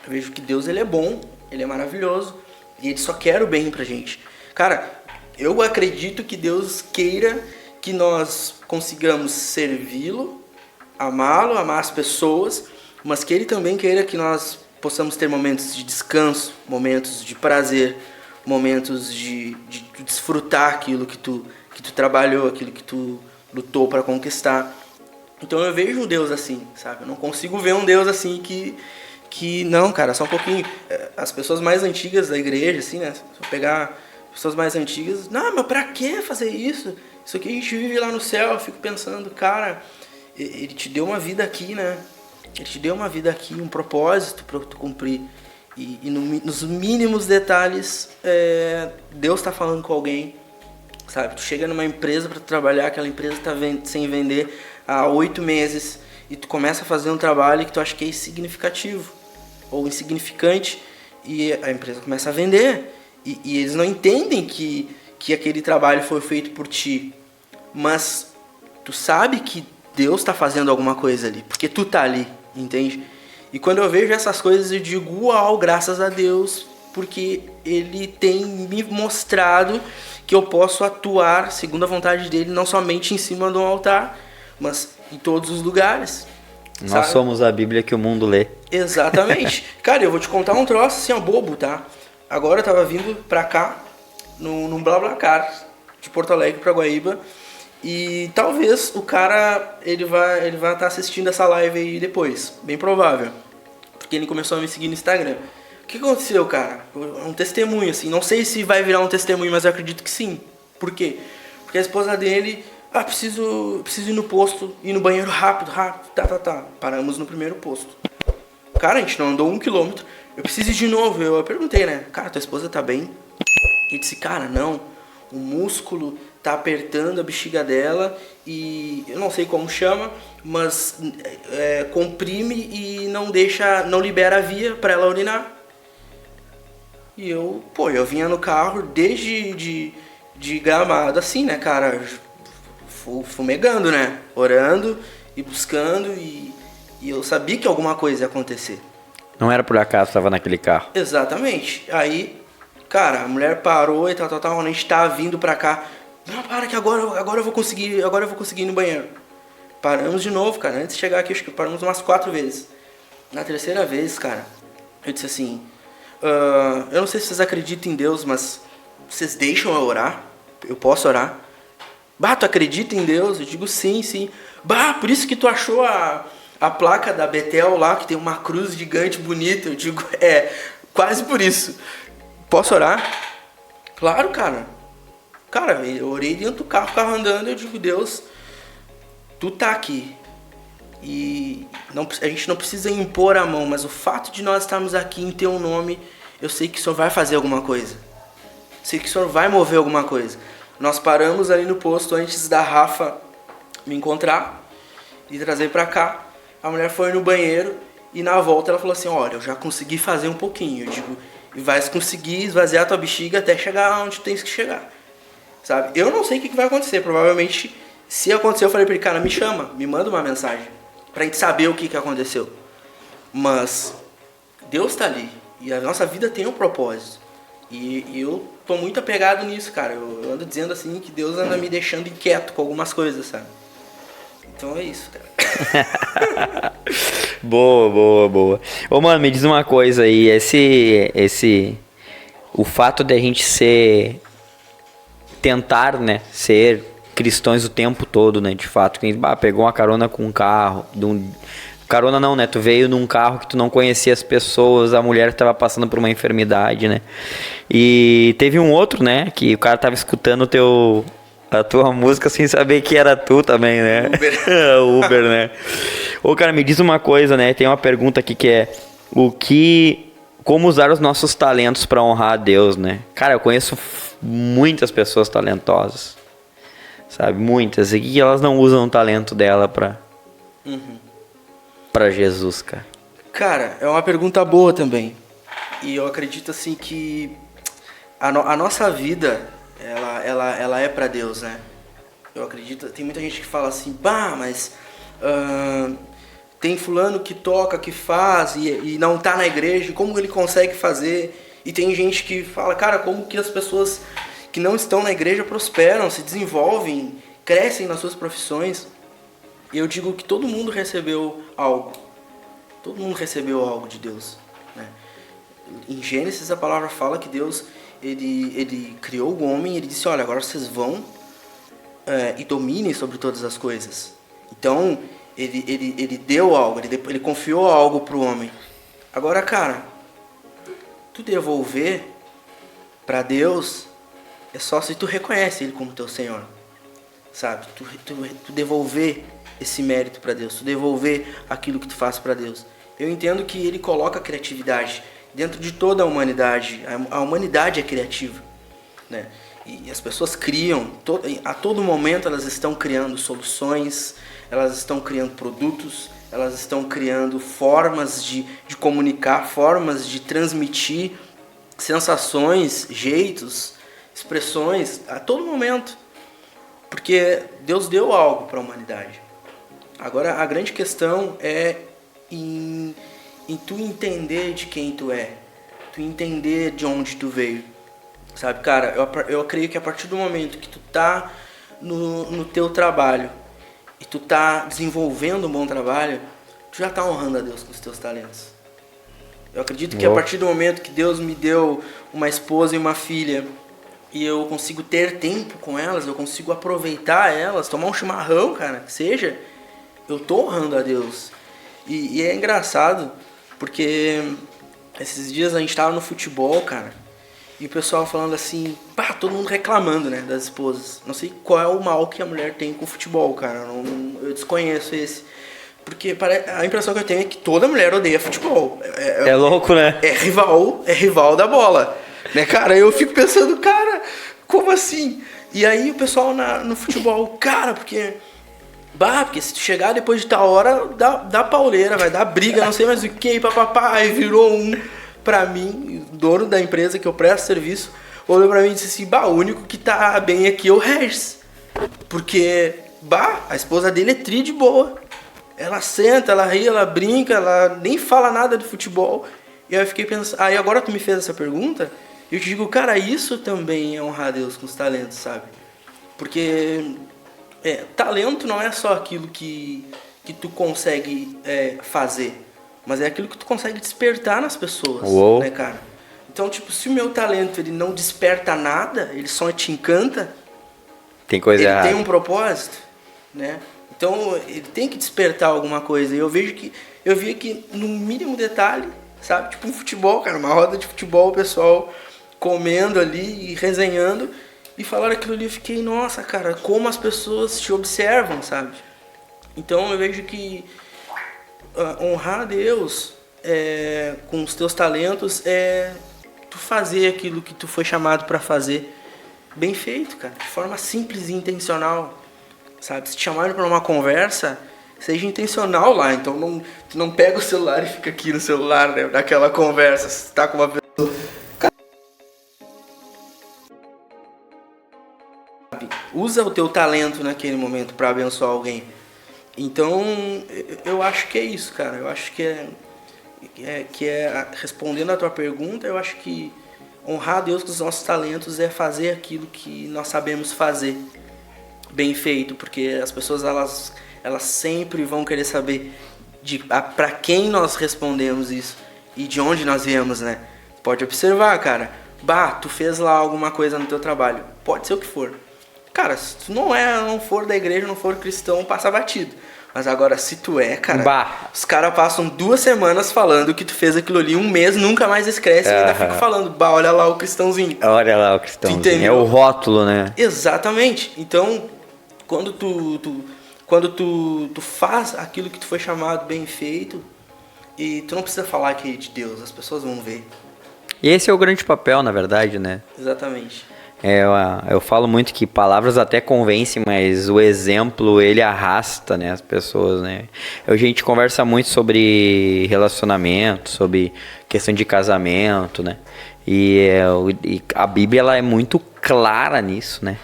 eu vejo que Deus ele é bom, ele é maravilhoso, e Ele só quer o bem pra gente. Cara, eu acredito que Deus queira que nós consigamos servi-lo, amá-lo, amar as pessoas, mas que Ele também queira que nós possamos ter momentos de descanso, momentos de prazer, momentos de desfrutar aquilo que tu trabalhou, aquilo que tu lutou para conquistar. Então eu vejo um Deus assim, sabe? Eu não consigo ver um Deus assim que não, cara, só um pouquinho. As pessoas mais antigas da igreja, assim, né? Se eu pegar pessoas mais antigas, não, mas pra que fazer isso? Isso aqui a gente vive lá no céu. Eu fico pensando, cara, Ele te deu uma vida aqui, né? Ele te deu uma vida aqui, um propósito pra tu cumprir. E nos mínimos detalhes, Deus tá falando com alguém, sabe? Tu chega numa empresa pra trabalhar, aquela empresa tá sem vender há 8 meses, e tu começa a fazer um trabalho que tu acha que é insignificativo ou insignificante, e a empresa começa a vender, e eles não entendem que aquele trabalho foi feito por ti, mas tu sabe que Deus está fazendo alguma coisa ali, porque tu tá ali, entende? E quando eu vejo essas coisas, eu digo, uau, graças a Deus, porque Ele tem me mostrado que eu posso atuar segundo a vontade dEle, não somente em cima de um altar, mas em todos os lugares. Nós sabe? somos a Bíblia que o mundo lê. Exatamente. Cara, eu vou te contar um troço assim, ó, bobo, tá? Agora eu tava vindo pra cá, num BlaBlaCar, de Porto Alegre pra Guaíba, e talvez o cara, ele vai estar assistindo essa live aí depois, bem provável, porque ele começou a me seguir no Instagram. O que aconteceu, cara? Um testemunho, assim, não sei se vai virar um testemunho, mas eu acredito que sim. Por quê? Porque a esposa dele, preciso ir no posto, ir no banheiro rápido, tá. Paramos no primeiro posto. Cara, a gente não andou 1 quilômetro, eu preciso ir de novo. Eu perguntei, né? Cara, tua esposa tá bem? Ele disse, cara, não, o músculo tá apertando a bexiga dela e eu não sei como chama, mas comprime e não libera a via pra ela urinar. E eu vinha no carro desde de Gramado assim, né, cara, fumegando, né, orando e buscando e eu sabia que alguma coisa ia acontecer. Não era por acaso que estava naquele carro. Exatamente. Aí, cara, a mulher parou e tal, a gente tava vindo pra cá. Não, para que agora eu vou conseguir ir no banheiro. Paramos de novo, cara, antes de chegar aqui, acho que paramos umas 4 vezes. Na terceira vez, cara, eu disse assim, eu não sei se vocês acreditam em Deus, mas vocês deixam eu orar? Eu posso orar? Bah, tu acredita em Deus? Eu digo sim. Bah, por isso que tu achou a placa da Betel lá, que tem uma cruz gigante bonita. Eu digo, quase por isso. Posso orar? Claro, cara. Cara, eu orei dentro do carro, o carro andando, eu digo, Deus, tu tá aqui. E a gente não precisa impor a mão, mas o fato de nós estarmos aqui em teu nome, eu sei que o Senhor vai fazer alguma coisa. Sei que o Senhor vai mover alguma coisa. Nós paramos ali no posto antes da Rafa me encontrar e trazer pra cá. A mulher foi no banheiro e na volta ela falou assim, olha, eu já consegui fazer um pouquinho. Eu digo, e vais conseguir esvaziar a tua bexiga até chegar onde tu tens que chegar. Sabe? Eu não sei o que vai acontecer. Provavelmente, se acontecer, eu falei pra ele, cara, me chama, me manda uma mensagem pra gente saber o que aconteceu. Mas Deus tá ali e a nossa vida tem um propósito. E eu tô muito apegado nisso, cara. Eu ando dizendo assim que Deus anda me deixando inquieto com algumas coisas, sabe? Então é isso, cara. Boa. Ô, mano, me diz uma coisa aí. O fato de a gente tentar, né, ser cristãos o tempo todo, né, de fato. Quem pegou uma carona com um carro, carona não, né, tu veio num carro que tu não conhecia as pessoas, a mulher que tava passando por uma enfermidade, né, e teve um outro, né, que o cara tava escutando a tua música sem saber que era tu também, né, Uber, né. Ô, cara, me diz uma coisa, né, tem uma pergunta aqui que é, como usar os nossos talentos para honrar a Deus, né, cara, eu conheço muitas pessoas talentosas, sabe, muitas, e que elas não usam o talento dela pra Jesus, cara. Cara, é uma pergunta boa também. E eu acredito assim que a nossa vida, ela é pra Deus, né? Eu acredito, tem muita gente que fala assim, mas tem fulano que toca, que faz e não tá na igreja, como ele consegue fazer? E tem gente que fala, cara, como que as pessoas que não estão na igreja prosperam, se desenvolvem, crescem nas suas profissões? E eu digo que todo mundo recebeu algo. Todo mundo recebeu algo de Deus, né? Em Gênesis a palavra fala que Deus ele criou o homem e ele disse, olha, agora vocês vão e dominem sobre todas as coisas. Então ele deu algo, ele confiou algo para o homem. Agora, cara, tu devolver para Deus é só se tu reconhece Ele como teu Senhor, sabe? Tu devolver esse mérito para Deus, tu devolver aquilo que tu faz para Deus. Eu entendo que Ele coloca a criatividade dentro de toda a humanidade. A humanidade é criativa, né? E as pessoas criam, a todo momento elas estão criando soluções, elas estão criando produtos, elas estão criando formas de comunicar, formas de transmitir sensações, jeitos, expressões, a todo momento. Porque Deus deu algo para a humanidade. Agora, a grande questão é em em tu entender de quem tu é, tu entender de onde tu veio, sabe, cara? Eu creio que a partir do momento que tu tá no teu trabalho e tu tá desenvolvendo um bom trabalho, tu já tá honrando a Deus com os teus talentos. Eu acredito que a partir do momento que Deus me deu uma esposa e uma filha e eu consigo ter tempo com elas, eu consigo aproveitar elas, tomar um chimarrão, cara, que seja, eu tô honrando a Deus. E é engraçado, porque esses dias a gente tava no futebol, cara, e o pessoal falando assim, pá, todo mundo reclamando, né, das esposas. Não sei qual é o mal que a mulher tem com o futebol, cara, eu desconheço esse. Porque a impressão que eu tenho é que toda mulher odeia futebol. É louco, né? É rival da bola. Né, cara? Eu fico pensando, cara, como assim? E aí o pessoal no futebol, cara, porque se tu chegar depois de tal hora, dá pauleira, vai dar briga, não sei mais o que, papapá. Aí virou pra mim, dono da empresa que eu presto serviço, olhou pra mim e disse assim, o único que tá bem aqui é o Regis. Porque, a esposa dele é tri de boa. Ela senta, ela ri, ela brinca, ela nem fala nada de futebol. E aí eu fiquei pensando, aí agora tu me fez essa pergunta, e eu te digo, cara, isso também é honrar a Deus com os talentos, sabe? Porque talento não é só aquilo que tu consegue fazer, mas é aquilo que tu consegue despertar nas pessoas, né, cara? Então, tipo, se o meu talento ele não desperta nada, ele só te encanta, tem coisa errada. Ele tem um propósito, né? Então, ele tem que despertar alguma coisa. E eu vi que no mínimo detalhe, sabe? Tipo um futebol, cara, uma roda de futebol, o pessoal comendo ali e resenhando. E falaram aquilo ali, eu fiquei, nossa, cara, como as pessoas te observam, sabe? Então, eu vejo que honrar a Deus com os teus talentos é tu fazer aquilo que tu foi chamado para fazer bem feito, cara. De forma simples e intencional. Sabe, se te chamarem para uma conversa, seja intencional lá. Então não pega o celular e fica aqui no celular, né, naquela conversa. Se tá com uma pessoa, usa o teu talento naquele momento para abençoar alguém. Então eu acho que é isso, cara. Eu acho que respondendo a tua pergunta, eu acho que honrar a Deus com os nossos talentos é fazer aquilo que nós sabemos fazer bem feito, porque as pessoas elas sempre vão querer saber para quem nós respondemos isso e de onde nós viemos, né? Pode observar, cara. Tu fez lá alguma coisa no teu trabalho, pode ser o que for. Cara, se tu não for da igreja, não for cristão, passa batido. Mas agora, se tu cara, os caras passam 2 semanas falando que tu fez aquilo ali, 1 mês, nunca mais esquece, e ainda fica falando, olha lá o cristãozinho. Olha lá o cristãozinho, é o rótulo, né? Exatamente. Então, quando tu faz aquilo que tu foi chamado bem feito, e tu não precisa falar que é de Deus, as pessoas vão ver. E esse é o grande papel, na verdade, né? Exatamente. Eu falo muito que palavras até convencem, mas o exemplo, ele arrasta, né, as pessoas, né? A gente conversa muito sobre relacionamento, sobre questão de casamento, né? E a Bíblia, ela é muito clara nisso, né?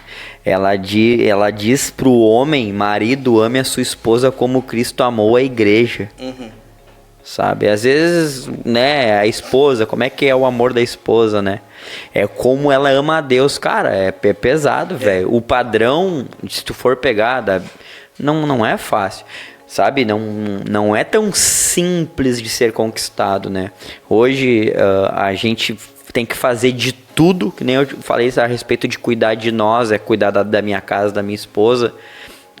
Ela diz pro homem, marido, ame a sua esposa como Cristo amou a igreja. Uhum. Sabe, às vezes, né, a esposa, como é que é o amor da esposa, né? É como ela ama a Deus, cara, é pesado, velho. O padrão, se tu for pegar, não é fácil, sabe? Não é tão simples de ser conquistado, né? Hoje, a gente tem que fazer de tudo, que nem eu falei a respeito de cuidar de nós, cuidar da minha casa, da minha esposa.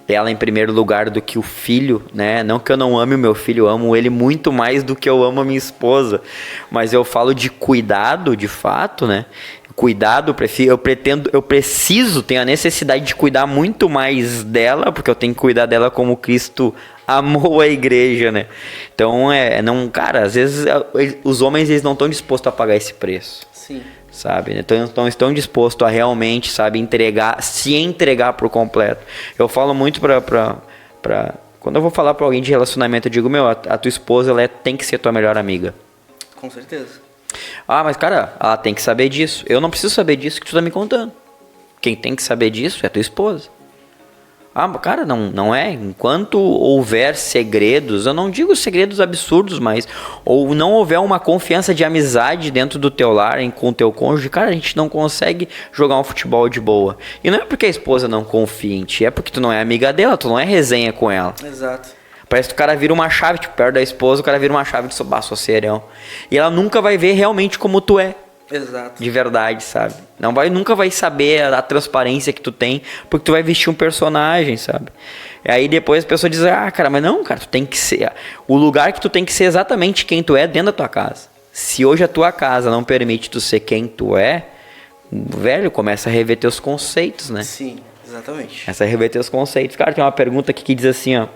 Ela em primeiro lugar do que o filho, né? Não que eu não ame o meu filho, eu amo ele muito mais do que eu amo a minha esposa. Mas eu falo de cuidado, de fato, né? Cuidado, eu preciso, tenho a necessidade de cuidar muito mais dela, porque eu tenho que cuidar dela como Cristo amou a igreja, né? Então, cara, às vezes os homens, eles não estão dispostos a pagar esse preço. Sim. Sabe, então estão dispostos a realmente, sabe, se entregar por completo. Eu falo muito quando eu vou falar pra alguém de relacionamento, eu digo, a tua esposa, ela tem que ser tua melhor amiga. Com certeza. Mas cara, ela tem que saber disso. Eu não preciso saber disso que tu tá me contando. Quem tem que saber disso é tua esposa. Ah, cara, não é. Enquanto houver segredos, eu não digo segredos absurdos, mas ou não houver uma confiança de amizade dentro do teu lar, com o teu cônjuge, cara, a gente não consegue jogar um futebol de boa. E não é porque a esposa não confia em ti, é porque tu não é amiga dela, tu não é resenha com ela. Exato. Parece que o cara vira uma chave, tipo, perto da esposa, o cara vira uma chave de sou serão. E ela nunca vai ver realmente como tu é. Exato. De verdade, sabe? Nunca vai saber a transparência que tu tem, porque tu vai vestir um personagem, sabe? E aí depois a pessoa diz, cara, mas não, cara, tu tem que ser... O lugar que tu tem que ser exatamente quem tu é dentro da tua casa. Se hoje a tua casa não permite tu ser quem tu é, velho, começa a rever teus conceitos, né? Sim, exatamente. Começa a rever teus conceitos. Cara, tem uma pergunta aqui que diz assim, ó.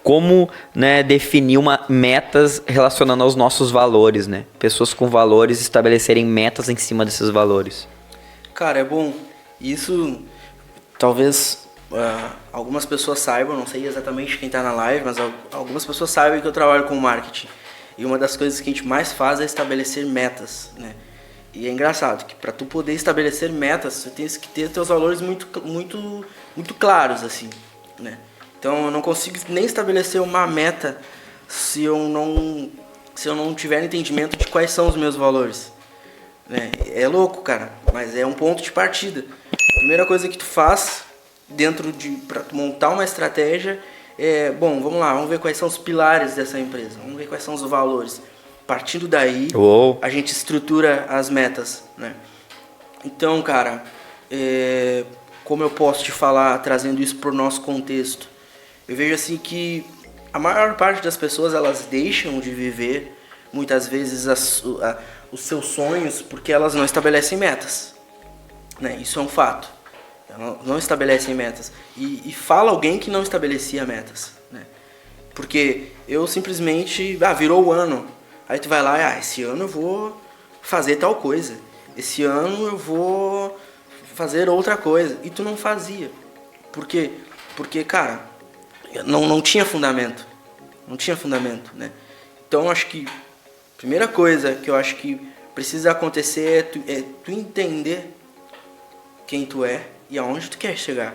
Como, né, definir metas relacionando aos nossos valores, né? Pessoas com valores estabelecerem metas em cima desses valores. Cara, é bom. Isso, talvez algumas pessoas saibam, não sei exatamente quem tá na live, mas algumas pessoas sabem que eu trabalho com marketing. E uma das coisas que a gente mais faz é estabelecer metas, né? E é engraçado que para tu poder estabelecer metas, você tem que ter teus valores muito claros, assim, né? Então eu não consigo nem estabelecer uma meta se eu não tiver entendimento de quais são os meus valores, né? É louco, cara, mas é um ponto de partida. A primeira coisa que tu faz para montar uma estratégia é, bom, vamos lá, vamos ver quais são os pilares dessa empresa, vamos ver quais são os valores. Partindo daí, a gente estrutura as metas, né? Então, cara, como eu posso te falar, trazendo isso para o nosso contexto, eu vejo assim que a maior parte das pessoas, elas deixam de viver, muitas vezes, os seus sonhos porque elas não estabelecem metas, né? Isso é um fato. Elas não estabelecem metas. E fala alguém que não estabelecia metas, né? Porque eu simplesmente, virou o ano. Aí tu vai lá, esse ano eu vou fazer tal coisa. Esse ano eu vou fazer outra coisa. E tu não fazia. Por quê? Porque, cara, não tinha fundamento. Não tinha fundamento, né? Então, acho que a primeira coisa que eu acho que precisa acontecer é tu entender quem tu é e aonde tu quer chegar.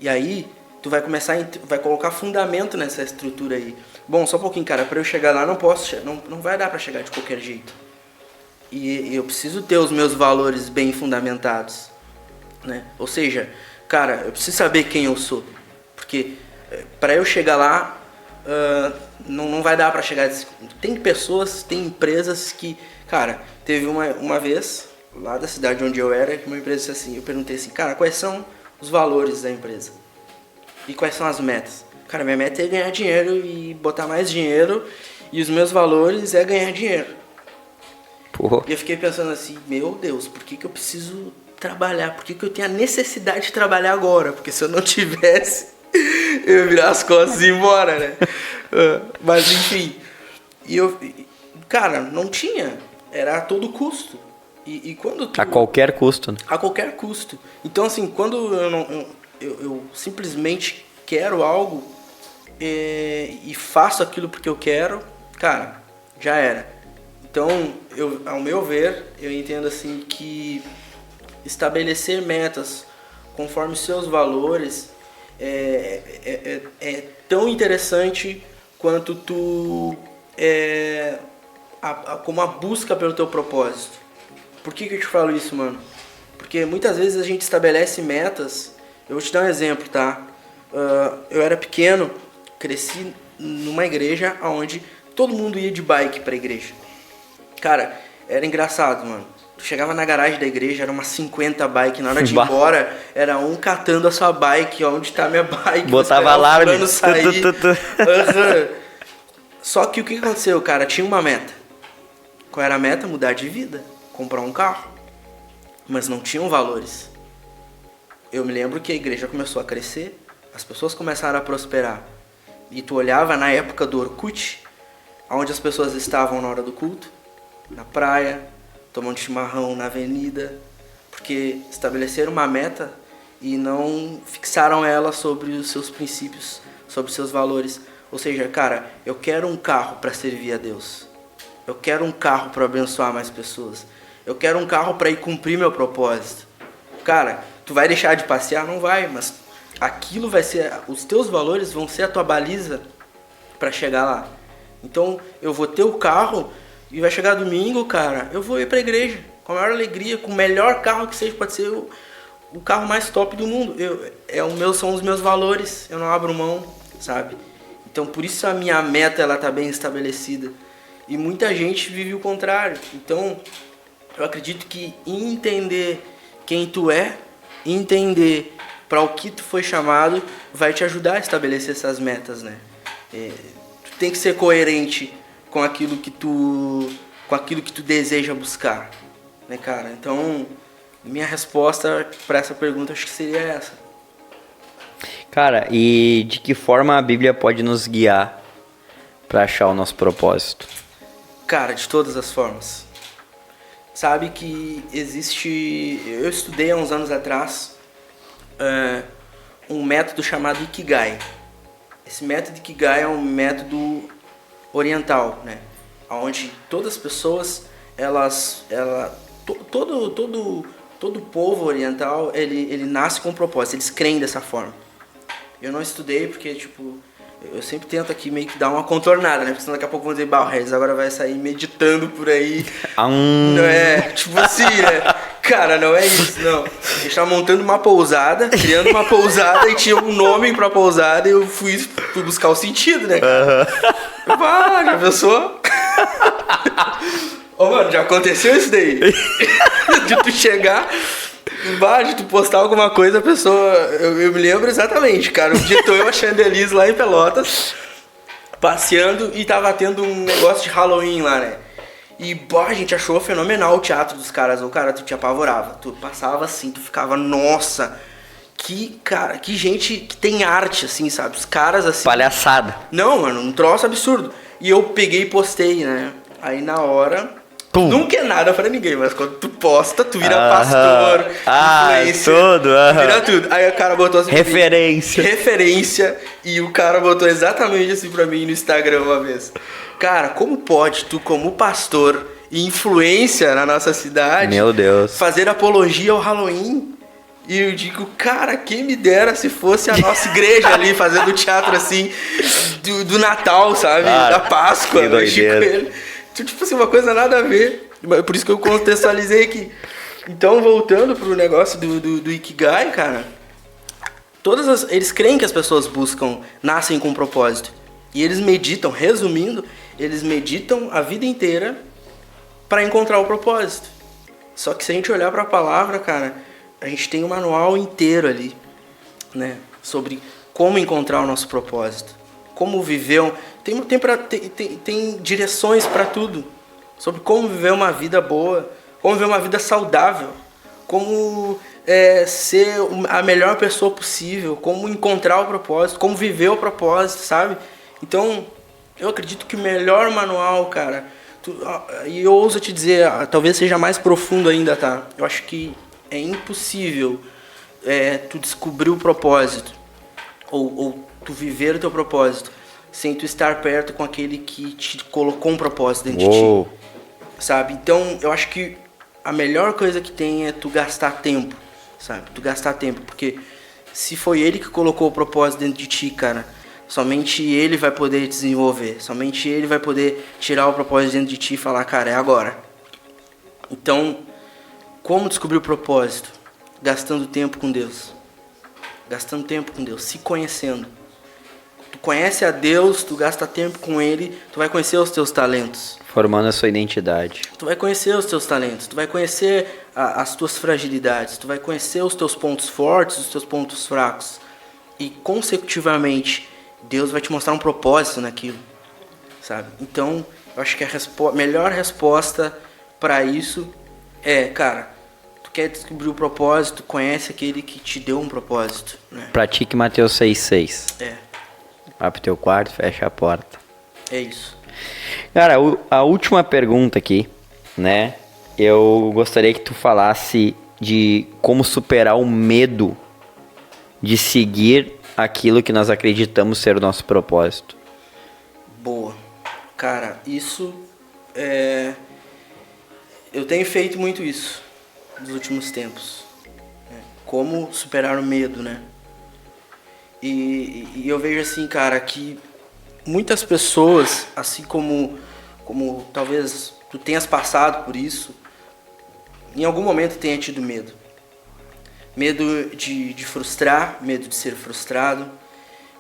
E aí, tu vai começar vai colocar fundamento nessa estrutura aí. Bom, só um pouquinho, cara, para eu chegar lá não vai dar para chegar de qualquer jeito. E eu preciso ter os meus valores bem fundamentados, né? Ou seja, cara, eu preciso saber quem eu sou. Porque para eu chegar lá, não vai dar para chegar. Tem pessoas, tem empresas que, cara, teve uma vez lá da cidade onde eu era, que uma empresa disse assim, eu perguntei assim, cara, quais são os valores da empresa? E quais são as metas? Cara, minha meta é ganhar dinheiro e botar mais dinheiro, e os meus valores é ganhar dinheiro. Porra. E eu fiquei pensando assim, meu Deus, por que eu preciso trabalhar? Por que eu tenho a necessidade de trabalhar agora? Porque se eu não tivesse, eu ia virar as costas e ir embora, né? Mas enfim, cara, não tinha, era a todo custo. E quando a qualquer custo, né? A qualquer custo. Então, assim, quando eu simplesmente quero algo e faço aquilo porque eu quero, cara, já era. Então, ao meu ver, eu entendo assim que estabelecer metas conforme seus valores é tão interessante quanto como a busca pelo teu propósito. Por que eu te falo isso, mano? Porque muitas vezes a gente estabelece metas. Eu vou te dar um exemplo, tá? Eu era pequeno, cresci numa igreja onde todo mundo ia de bike pra igreja. Cara, era engraçado, mano. Tu chegava na garagem da igreja, era umas 50 bikes. Na hora de ir embora, era um catando a sua bike. Onde tá minha bike? Botava alarme. Sair. Só que o que aconteceu, cara? Tinha uma meta. Qual era a meta? Mudar de vida. Comprar um carro. Mas não tinham valores. Eu me lembro que a igreja começou a crescer. As pessoas começaram a prosperar. E tu olhava na época do Orkut, onde as pessoas estavam na hora do culto. Na praia, tomando chimarrão na avenida. Porque estabeleceram uma meta e não fixaram ela sobre os seus princípios, sobre os seus valores. Ou seja, cara, eu quero um carro para servir a Deus. Eu quero um carro para abençoar mais pessoas. Eu quero um carro para ir cumprir meu propósito. Cara, tu vai deixar de passear? Não vai, mas aquilo vai ser, os teus valores vão ser a tua baliza para chegar lá. Então eu vou ter o carro e vai chegar domingo, cara, eu vou ir pra igreja com a maior alegria, com o melhor carro que seja, pode ser o carro mais top do mundo. São os meus valores, eu não abro mão, sabe? Então por isso a minha meta ela tá bem estabelecida. E muita gente vive o contrário. Então eu acredito que entender quem tu é, entender para o que tu foi chamado, vai te ajudar a estabelecer essas metas, né? Tu tem que ser coerente com aquilo que tu deseja buscar, né, cara? Então, minha resposta para essa pergunta acho que seria essa. Cara, e de que forma a Bíblia pode nos guiar para achar o nosso propósito? Cara, de todas as formas. Sabe que existe... Eu estudei há uns anos atrás um método chamado Ikigai. Esse método Ikigai é um método oriental, né? Onde todas as pessoas, todo povo oriental, ele nasce com um propósito, eles creem dessa forma. Eu não estudei porque, tipo, eu sempre tento aqui meio que dar uma contornada, né? Porque senão daqui a pouco vão dizer, o Regis agora vai sair meditando por aí. Não é, tipo assim, né? Cara, não é isso, não. A gente tava montando uma pousada, criando uma pousada e tinha um nome pra pousada e eu fui buscar o sentido, né? Já pensou? Mano, já aconteceu isso daí. De tu chegar... de tu postar alguma coisa, a pessoa... Eu me lembro exatamente, cara. Um dia tô eu a Chandelize lá em Pelotas, passeando, e tava tendo um negócio de Halloween lá, né? E, a gente achou fenomenal o teatro dos caras. O cara, tu te apavorava. Tu passava assim, tu ficava, nossa... Que gente que tem arte, assim, sabe? Os caras, assim... Palhaçada. Não, mano, um troço absurdo. E eu peguei e postei, né? Aí, na hora... Nunca é nada pra ninguém, mas quando tu posta, tu vira pastor, influencer, vira tudo. Aí o cara botou assim... Referência. E o cara botou exatamente assim pra mim no Instagram uma vez. Cara, como pode tu, como pastor e influência na nossa cidade... Meu Deus. ...fazer apologia ao Halloween? E eu digo, cara, quem me dera se fosse a nossa igreja ali, fazendo teatro assim, do Natal, sabe? Da Páscoa. Que doideira. Tipo assim, uma coisa nada a ver. Por isso que eu contextualizei aqui. Então, voltando pro negócio do Ikigai, cara, eles creem que as pessoas nascem com um propósito. E eles meditam, resumindo, eles meditam a vida inteira para encontrar o propósito. Só que se a gente olhar para a palavra, cara, a gente tem um manual inteiro ali, né, sobre como encontrar o nosso propósito, como viver, tem direções para tudo, sobre como viver uma vida boa, como viver uma vida saudável, como ser a melhor pessoa possível, como encontrar o propósito, como viver o propósito, sabe? Então, eu acredito que o melhor manual, cara, e eu ouso te dizer, talvez seja mais profundo ainda, tá? Eu acho que é impossível tu descobrir o propósito ou tu viver o teu propósito sem tu estar perto com aquele que te colocou um propósito dentro de ti, sabe? Então, eu acho que a melhor coisa que tem é tu gastar tempo, sabe? Tu gastar tempo, porque se foi ele que colocou o propósito dentro de ti, cara, somente ele vai poder desenvolver, somente ele vai poder tirar o propósito dentro de ti e falar, cara, é agora. Então, como descobrir o propósito? Gastando tempo com Deus. Gastando tempo com Deus, se conhecendo. Tu conhece a Deus, tu gasta tempo com Ele, tu vai conhecer os teus talentos. Formando a sua identidade. Tu vai conhecer os teus talentos, tu vai conhecer as tuas fragilidades, tu vai conhecer os teus pontos fortes, os teus pontos fracos. E, consecutivamente, Deus vai te mostrar um propósito naquilo, sabe? Então, eu acho que a melhor resposta para isso cara, tu quer descobrir o propósito, conhece aquele que te deu um propósito, né? Pratique Mateus 6,6. Vai pro teu quarto, fecha a porta. É isso. Cara, a última pergunta aqui, né? Eu gostaria que tu falasse de como superar o medo de seguir aquilo que nós acreditamos ser o nosso propósito. Boa. Cara, isso eu tenho feito muito isso nos últimos tempos. Como superar o medo, né? E eu vejo assim, cara, que muitas pessoas, assim como talvez tu tenhas passado por isso, em algum momento tenha tido medo. Medo de frustrar, medo de ser frustrado,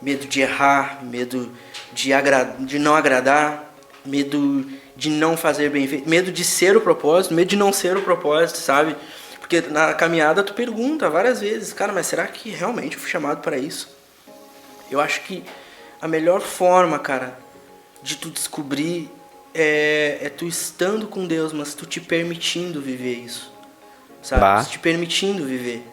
medo de errar, medo de não agradar, medo de não fazer bem feito, medo de ser o propósito, medo de não ser o propósito, sabe? Porque na caminhada tu pergunta várias vezes, cara, mas será que realmente eu fui chamado para isso? Eu acho que a melhor forma, cara, de tu descobrir é tu estando com Deus, mas tu te permitindo viver isso, sabe? Te permitindo viver.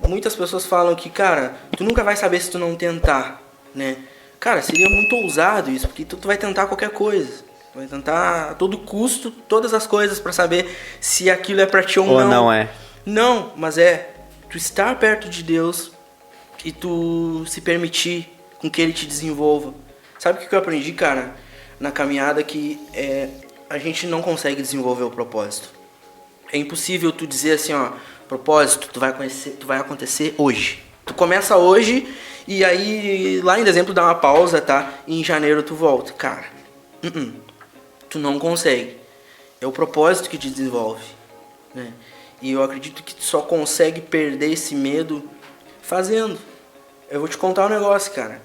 Muitas pessoas falam que, cara, tu nunca vai saber se tu não tentar, né? Cara, seria muito ousado isso, porque tu vai tentar qualquer coisa. Tu vai tentar a todo custo, todas as coisas pra saber se aquilo é pra ti ou não. Ou não é. Não, mas tu estar perto de Deus e tu se permitir com que Ele te desenvolva. Sabe o que eu aprendi, cara, na caminhada? Que a gente não consegue desenvolver o propósito. É impossível tu dizer assim, ó, propósito, tu vai acontecer hoje. Tu começa hoje e aí lá em dezembro dá uma pausa, tá? E em janeiro tu volta. Cara, tu não consegue. É o propósito que te desenvolve, né? E eu acredito que tu só consegue perder esse medo fazendo. Eu vou te contar um negócio, cara.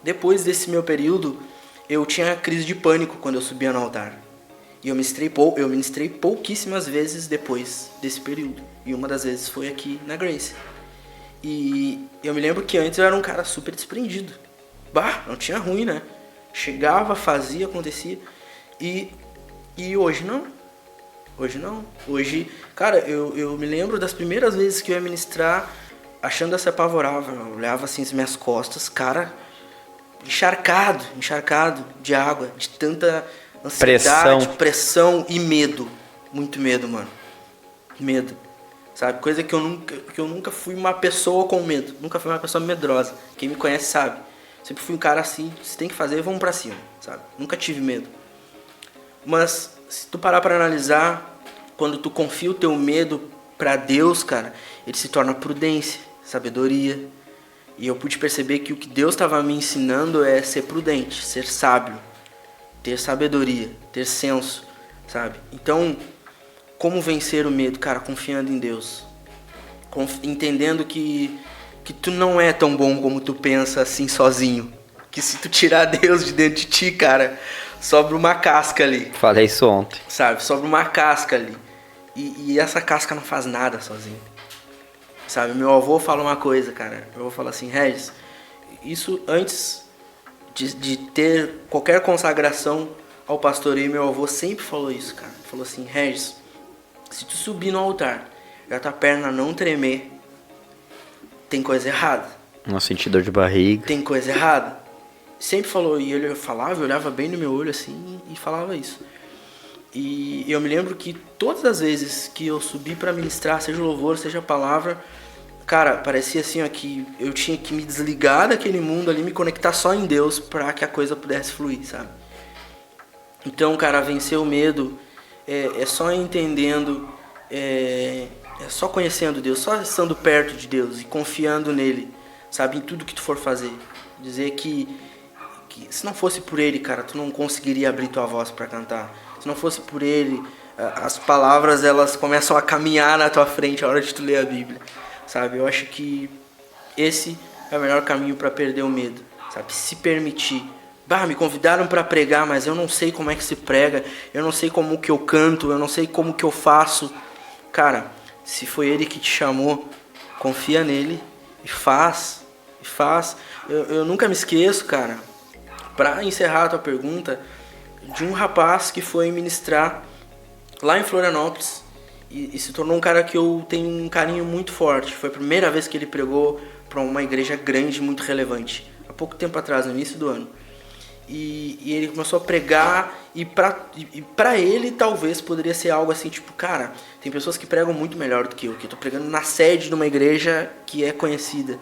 Depois desse meu período, eu tinha crise de pânico quando eu subia no altar. E eu ministrei pouquíssimas vezes depois desse período. E uma das vezes foi aqui na Grace. E eu me lembro que antes eu era um cara super desprendido. Não tinha ruim, né? Chegava, fazia, acontecia. E hoje não. Hoje não. Hoje, cara, eu me lembro das primeiras vezes que eu ia ministrar achando a se apavorava. Eu olhava assim as minhas costas, cara, encharcado de água, de tanta ansiedade, pressão e medo. Muito medo, mano. Medo. Sabe? Coisa que eu nunca fui uma pessoa com medo. Nunca fui uma pessoa medrosa. Quem me conhece sabe. Sempre fui um cara assim, se tem que fazer, vamos pra cima, sabe? Nunca tive medo. Mas se tu parar pra analisar, quando tu confia o teu medo pra Deus, cara, ele se torna prudência, sabedoria. E eu pude perceber que o que Deus estava me ensinando é ser prudente, ser sábio, ter sabedoria, ter senso, sabe? Então, como vencer o medo? Cara, confiando em Deus. Entendendo que tu não é tão bom como tu pensa assim sozinho. Que se tu tirar Deus de dentro de ti, cara, sobra uma casca ali. Falei isso ontem. Sabe? Sobra uma casca ali. E essa casca não faz nada sozinho. Sabe? Meu avô fala uma coisa, cara. Meu avô fala assim, Regis, isso antes de ter qualquer consagração ao pastoreio, meu avô sempre falou isso, cara. Falou assim, Regis, se tu subir no altar e a tua perna não tremer, tem coisa errada. Não sentir dor de barriga. Tem coisa errada. Sempre falou, e ele falava, olhava bem no meu olho assim e falava isso. E eu me lembro que todas as vezes que eu subi pra ministrar, seja louvor, seja palavra, cara, parecia assim, ó, que eu tinha que me desligar daquele mundo ali, me conectar só em Deus pra que a coisa pudesse fluir, sabe? Então, cara, vencer o medo é só entendendo, é só conhecendo Deus, só estando perto de Deus e confiando nele, sabe, em tudo que tu for fazer. Dizer que se não fosse por ele, cara, tu não conseguiria abrir tua voz pra cantar. Se não fosse por ele, as palavras elas começam a caminhar na tua frente a hora de tu ler a Bíblia, sabe? Eu acho que esse é o melhor caminho para perder o medo, sabe? Se permitir. Me convidaram para pregar, mas eu não sei como é que se prega, eu não sei como que eu canto, eu não sei como que eu faço. Cara, se foi ele que te chamou, confia nele e faz. Eu nunca me esqueço, cara, para encerrar a tua pergunta, de um rapaz que foi ministrar lá em Florianópolis e se tornou um cara que eu tenho um carinho muito forte. Foi a primeira vez que ele pregou para uma igreja grande, muito relevante, há pouco tempo atrás, no início do ano. E ele começou a pregar e pra ele talvez poderia ser algo assim, tipo, cara, tem pessoas que pregam muito melhor do que eu tô pregando na sede de uma igreja que é conhecida.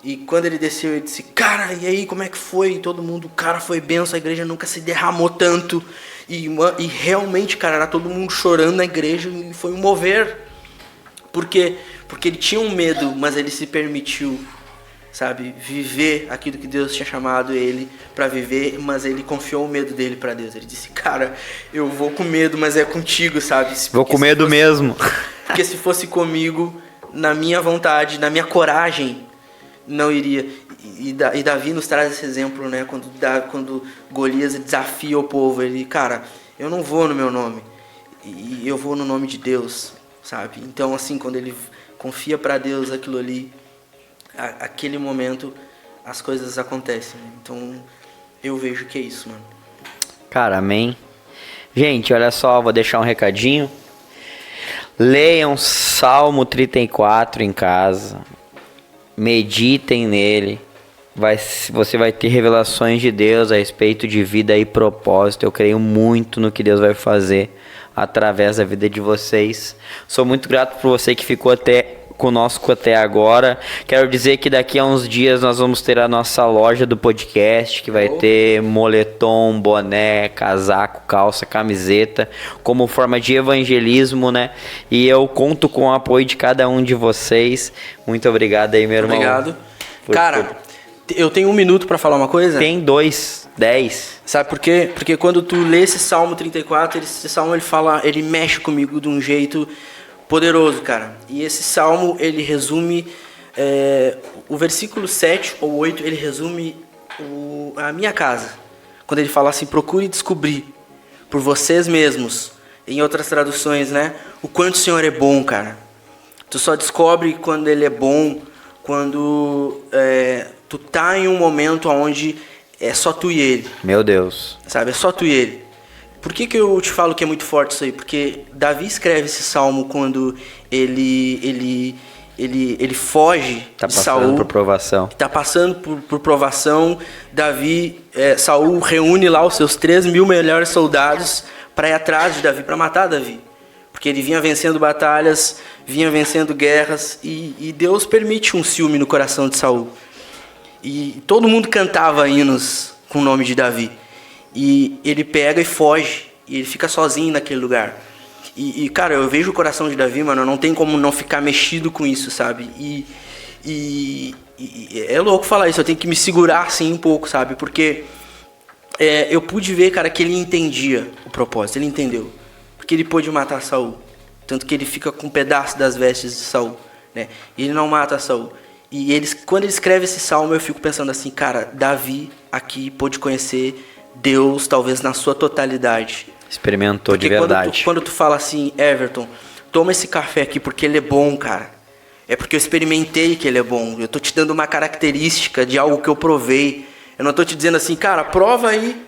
E quando ele desceu, ele disse, cara, e aí, como é que foi? E todo mundo, cara, foi benção, a igreja nunca se derramou tanto. E realmente, cara, era todo mundo chorando na igreja e foi um mover. Porque ele tinha um medo, mas ele se permitiu sabe, viver aquilo que Deus tinha chamado ele para viver, mas ele confiou o medo dele para Deus. Ele disse, cara, eu vou com medo, mas é contigo, sabe? Vou com medo mesmo. Porque se fosse comigo, na minha vontade, na minha coragem, não iria. E Davi nos traz esse exemplo, né? Quando Golias desafia o povo, ele, cara, eu não vou no meu nome, e eu vou no nome de Deus, sabe? Então, assim, quando ele confia para Deus aquilo ali, aquele momento, as coisas acontecem. Então, eu vejo que é isso, mano. Cara, amém. Gente, olha só, vou deixar um recadinho. Leiam Salmo 34 em casa. Meditem nele. Você vai ter revelações de Deus a respeito de vida e propósito. Eu creio muito no que Deus vai fazer através da vida de vocês. Sou muito grato por você que ficou conosco até agora. Quero dizer que daqui a uns dias nós vamos ter a nossa loja do podcast, que vai ter moletom, boné, casaco, calça, camiseta, como forma de evangelismo, né? E eu conto com o apoio de cada um de vocês. Muito obrigado aí, meu irmão. Obrigado. Cara, eu tenho 1 minuto pra falar uma coisa? Tem 2, 10. Sabe por quê? Porque quando tu lê esse Salmo 34, esse Salmo ele mexe comigo de um jeito poderoso, cara. E esse Salmo, ele resume, o versículo 7 ou 8, ele resume a minha casa. Quando ele fala assim, procure descobrir por vocês mesmos, em outras traduções, né? O quanto o Senhor é bom, cara. Tu só descobre quando ele é bom, quando tu tá em um momento onde é só tu e ele. Meu Deus. Sabe, é só tu e ele. Por que eu te falo que é muito forte isso aí? Porque Davi escreve esse salmo quando ele foge de Saul. Tá passando por provação. Tá passando por provação. Saul reúne lá os seus 3.000 melhores soldados para ir atrás de Davi, para matar Davi. Porque ele vinha vencendo batalhas, vinha vencendo guerras, e Deus permite um ciúme no coração de Saul. E todo mundo cantava hinos com o nome de Davi. E ele pega e foge, e ele fica sozinho naquele lugar. E cara, eu vejo o coração de Davi, mano, não tem como não ficar mexido com isso, sabe? E é louco falar isso, eu tenho que me segurar assim um pouco, sabe? Porque eu pude ver, cara, que ele entendia o propósito, ele entendeu. Porque ele pôde matar Saul. Tanto que ele fica com um pedaço das vestes de Saul, né? E ele não mata Saul. E quando ele escreve esse salmo, eu fico pensando assim, cara, Davi aqui pôde conhecer Deus, talvez na sua totalidade. Experimentou porque de verdade. Quando tu fala assim, Everton, toma esse café aqui porque ele é bom, cara. É porque eu experimentei que ele é bom. Eu tô te dando uma característica de algo que eu provei. Eu não tô te dizendo assim, cara, prova aí.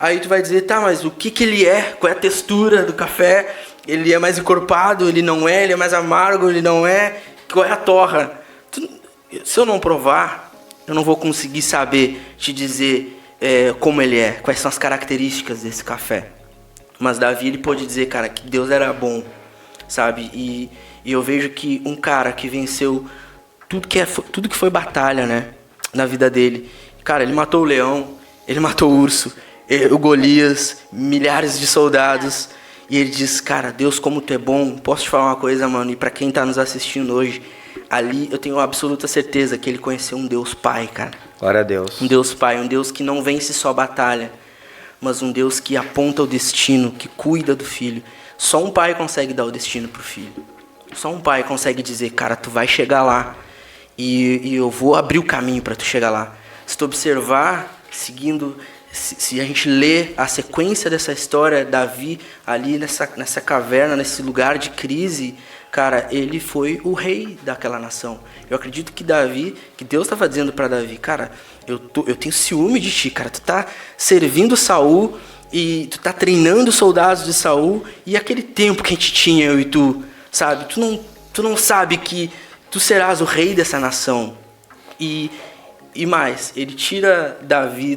Aí tu vai dizer, tá, mas o que ele é? Qual é a textura do café? Ele é mais encorpado? Ele não é? Ele é mais amargo? Ele não é? Qual é a torra? Se eu não provar, eu não vou conseguir saber te dizer como ele é, quais são as características desse café. Mas Davi, ele pôde dizer, cara, que Deus era bom, sabe? E eu vejo que um cara que venceu tudo que foi batalha, né, na vida dele. Cara, ele matou o leão, ele matou o urso, o Golias, milhares de soldados. E ele diz, cara, Deus, como tu é bom. Posso te falar uma coisa, mano? E pra quem tá nos assistindo hoje, ali eu tenho absoluta certeza que ele conheceu um Deus Pai, cara. Glória a Deus. Um Deus Pai, um Deus que não vence só batalha, mas um Deus que aponta o destino, que cuida do filho. Só um pai consegue dar o destino pro filho. Só um pai consegue dizer, cara, tu vai chegar lá e eu vou abrir o caminho para tu chegar lá. Se tu observar, seguindo, se a gente lê a sequência dessa história, Davi ali nessa caverna, nesse lugar de crise, cara, ele foi o rei daquela nação. Eu acredito que Deus estava dizendo para Davi, cara, eu tenho ciúme de ti, cara. Tu tá servindo Saul e tu tá treinando os soldados de Saul, e aquele tempo que a gente tinha, eu e tu, sabe? Tu não sabe que tu serás o rei dessa nação. E mais, ele tira Davi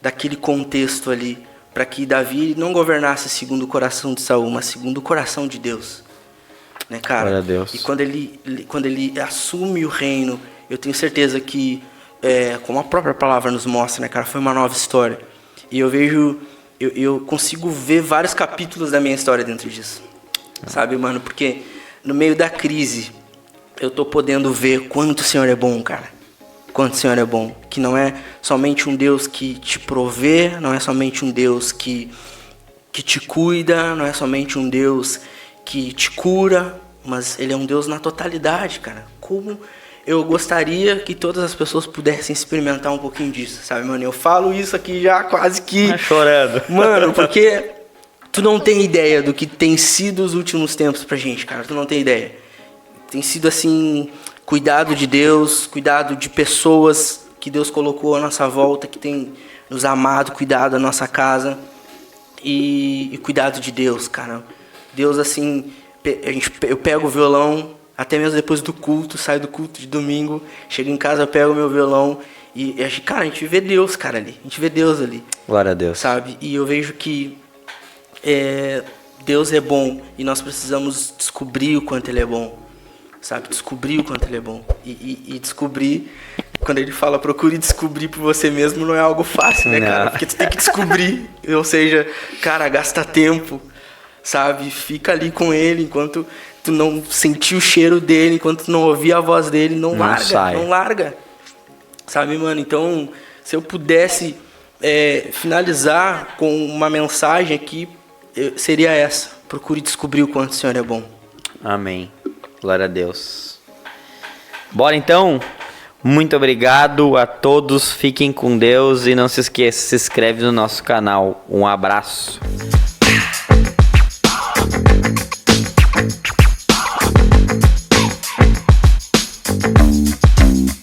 daquele contexto ali, para que Davi não governasse segundo o coração de Saul, mas segundo o coração de Deus. Né, cara? Glória a Deus. E quando ele assume o reino, eu tenho certeza que, como a própria palavra nos mostra, né, cara, foi uma nova história. E eu consigo ver vários capítulos da minha história dentro disso. Sabe, mano? Porque no meio da crise, eu tô podendo ver quanto o Senhor é bom, cara. quanto o Senhor é bom. Que não é somente um Deus que te provê, não é somente um Deus que te cuida, não é somente um Deus que te cura, mas Ele é um Deus na totalidade, cara. Como eu gostaria que todas as pessoas pudessem experimentar um pouquinho disso, sabe, mano? Eu falo isso aqui já quase que... Tá chorando. Mano, porque tu não tem ideia do que tem sido os últimos tempos pra gente, cara. Tu não tem ideia. Tem sido, assim, cuidado de Deus, cuidado de pessoas que Deus colocou à nossa volta, que tem nos amado, cuidado da nossa casa e cuidado de Deus, cara. Deus, assim, eu pego o violão, até mesmo depois do culto, saio do culto de domingo, chego em casa, eu pego o meu violão e cara, a gente vê Deus, cara, ali. A gente vê Deus ali. Glória a Deus. Sabe? E eu vejo que Deus é bom e nós precisamos descobrir o quanto Ele é bom. Sabe? Descobrir o quanto Ele é bom. E descobrir, quando Ele fala procure descobrir por você mesmo, não é algo fácil, né, cara? Porque tu tem que descobrir. Ou seja, cara, gasta tempo, sabe? Fica ali com Ele enquanto tu não sentir o cheiro dele, enquanto tu não ouvir a voz dele, não larga. Sabe, mano? Então, se eu pudesse finalizar com uma mensagem aqui, seria essa. Procure descobrir o quanto o Senhor é bom. Amém. Glória a Deus. Bora então? Muito obrigado a todos. Fiquem com Deus e não se esqueça, se inscreve no nosso canal. Um abraço.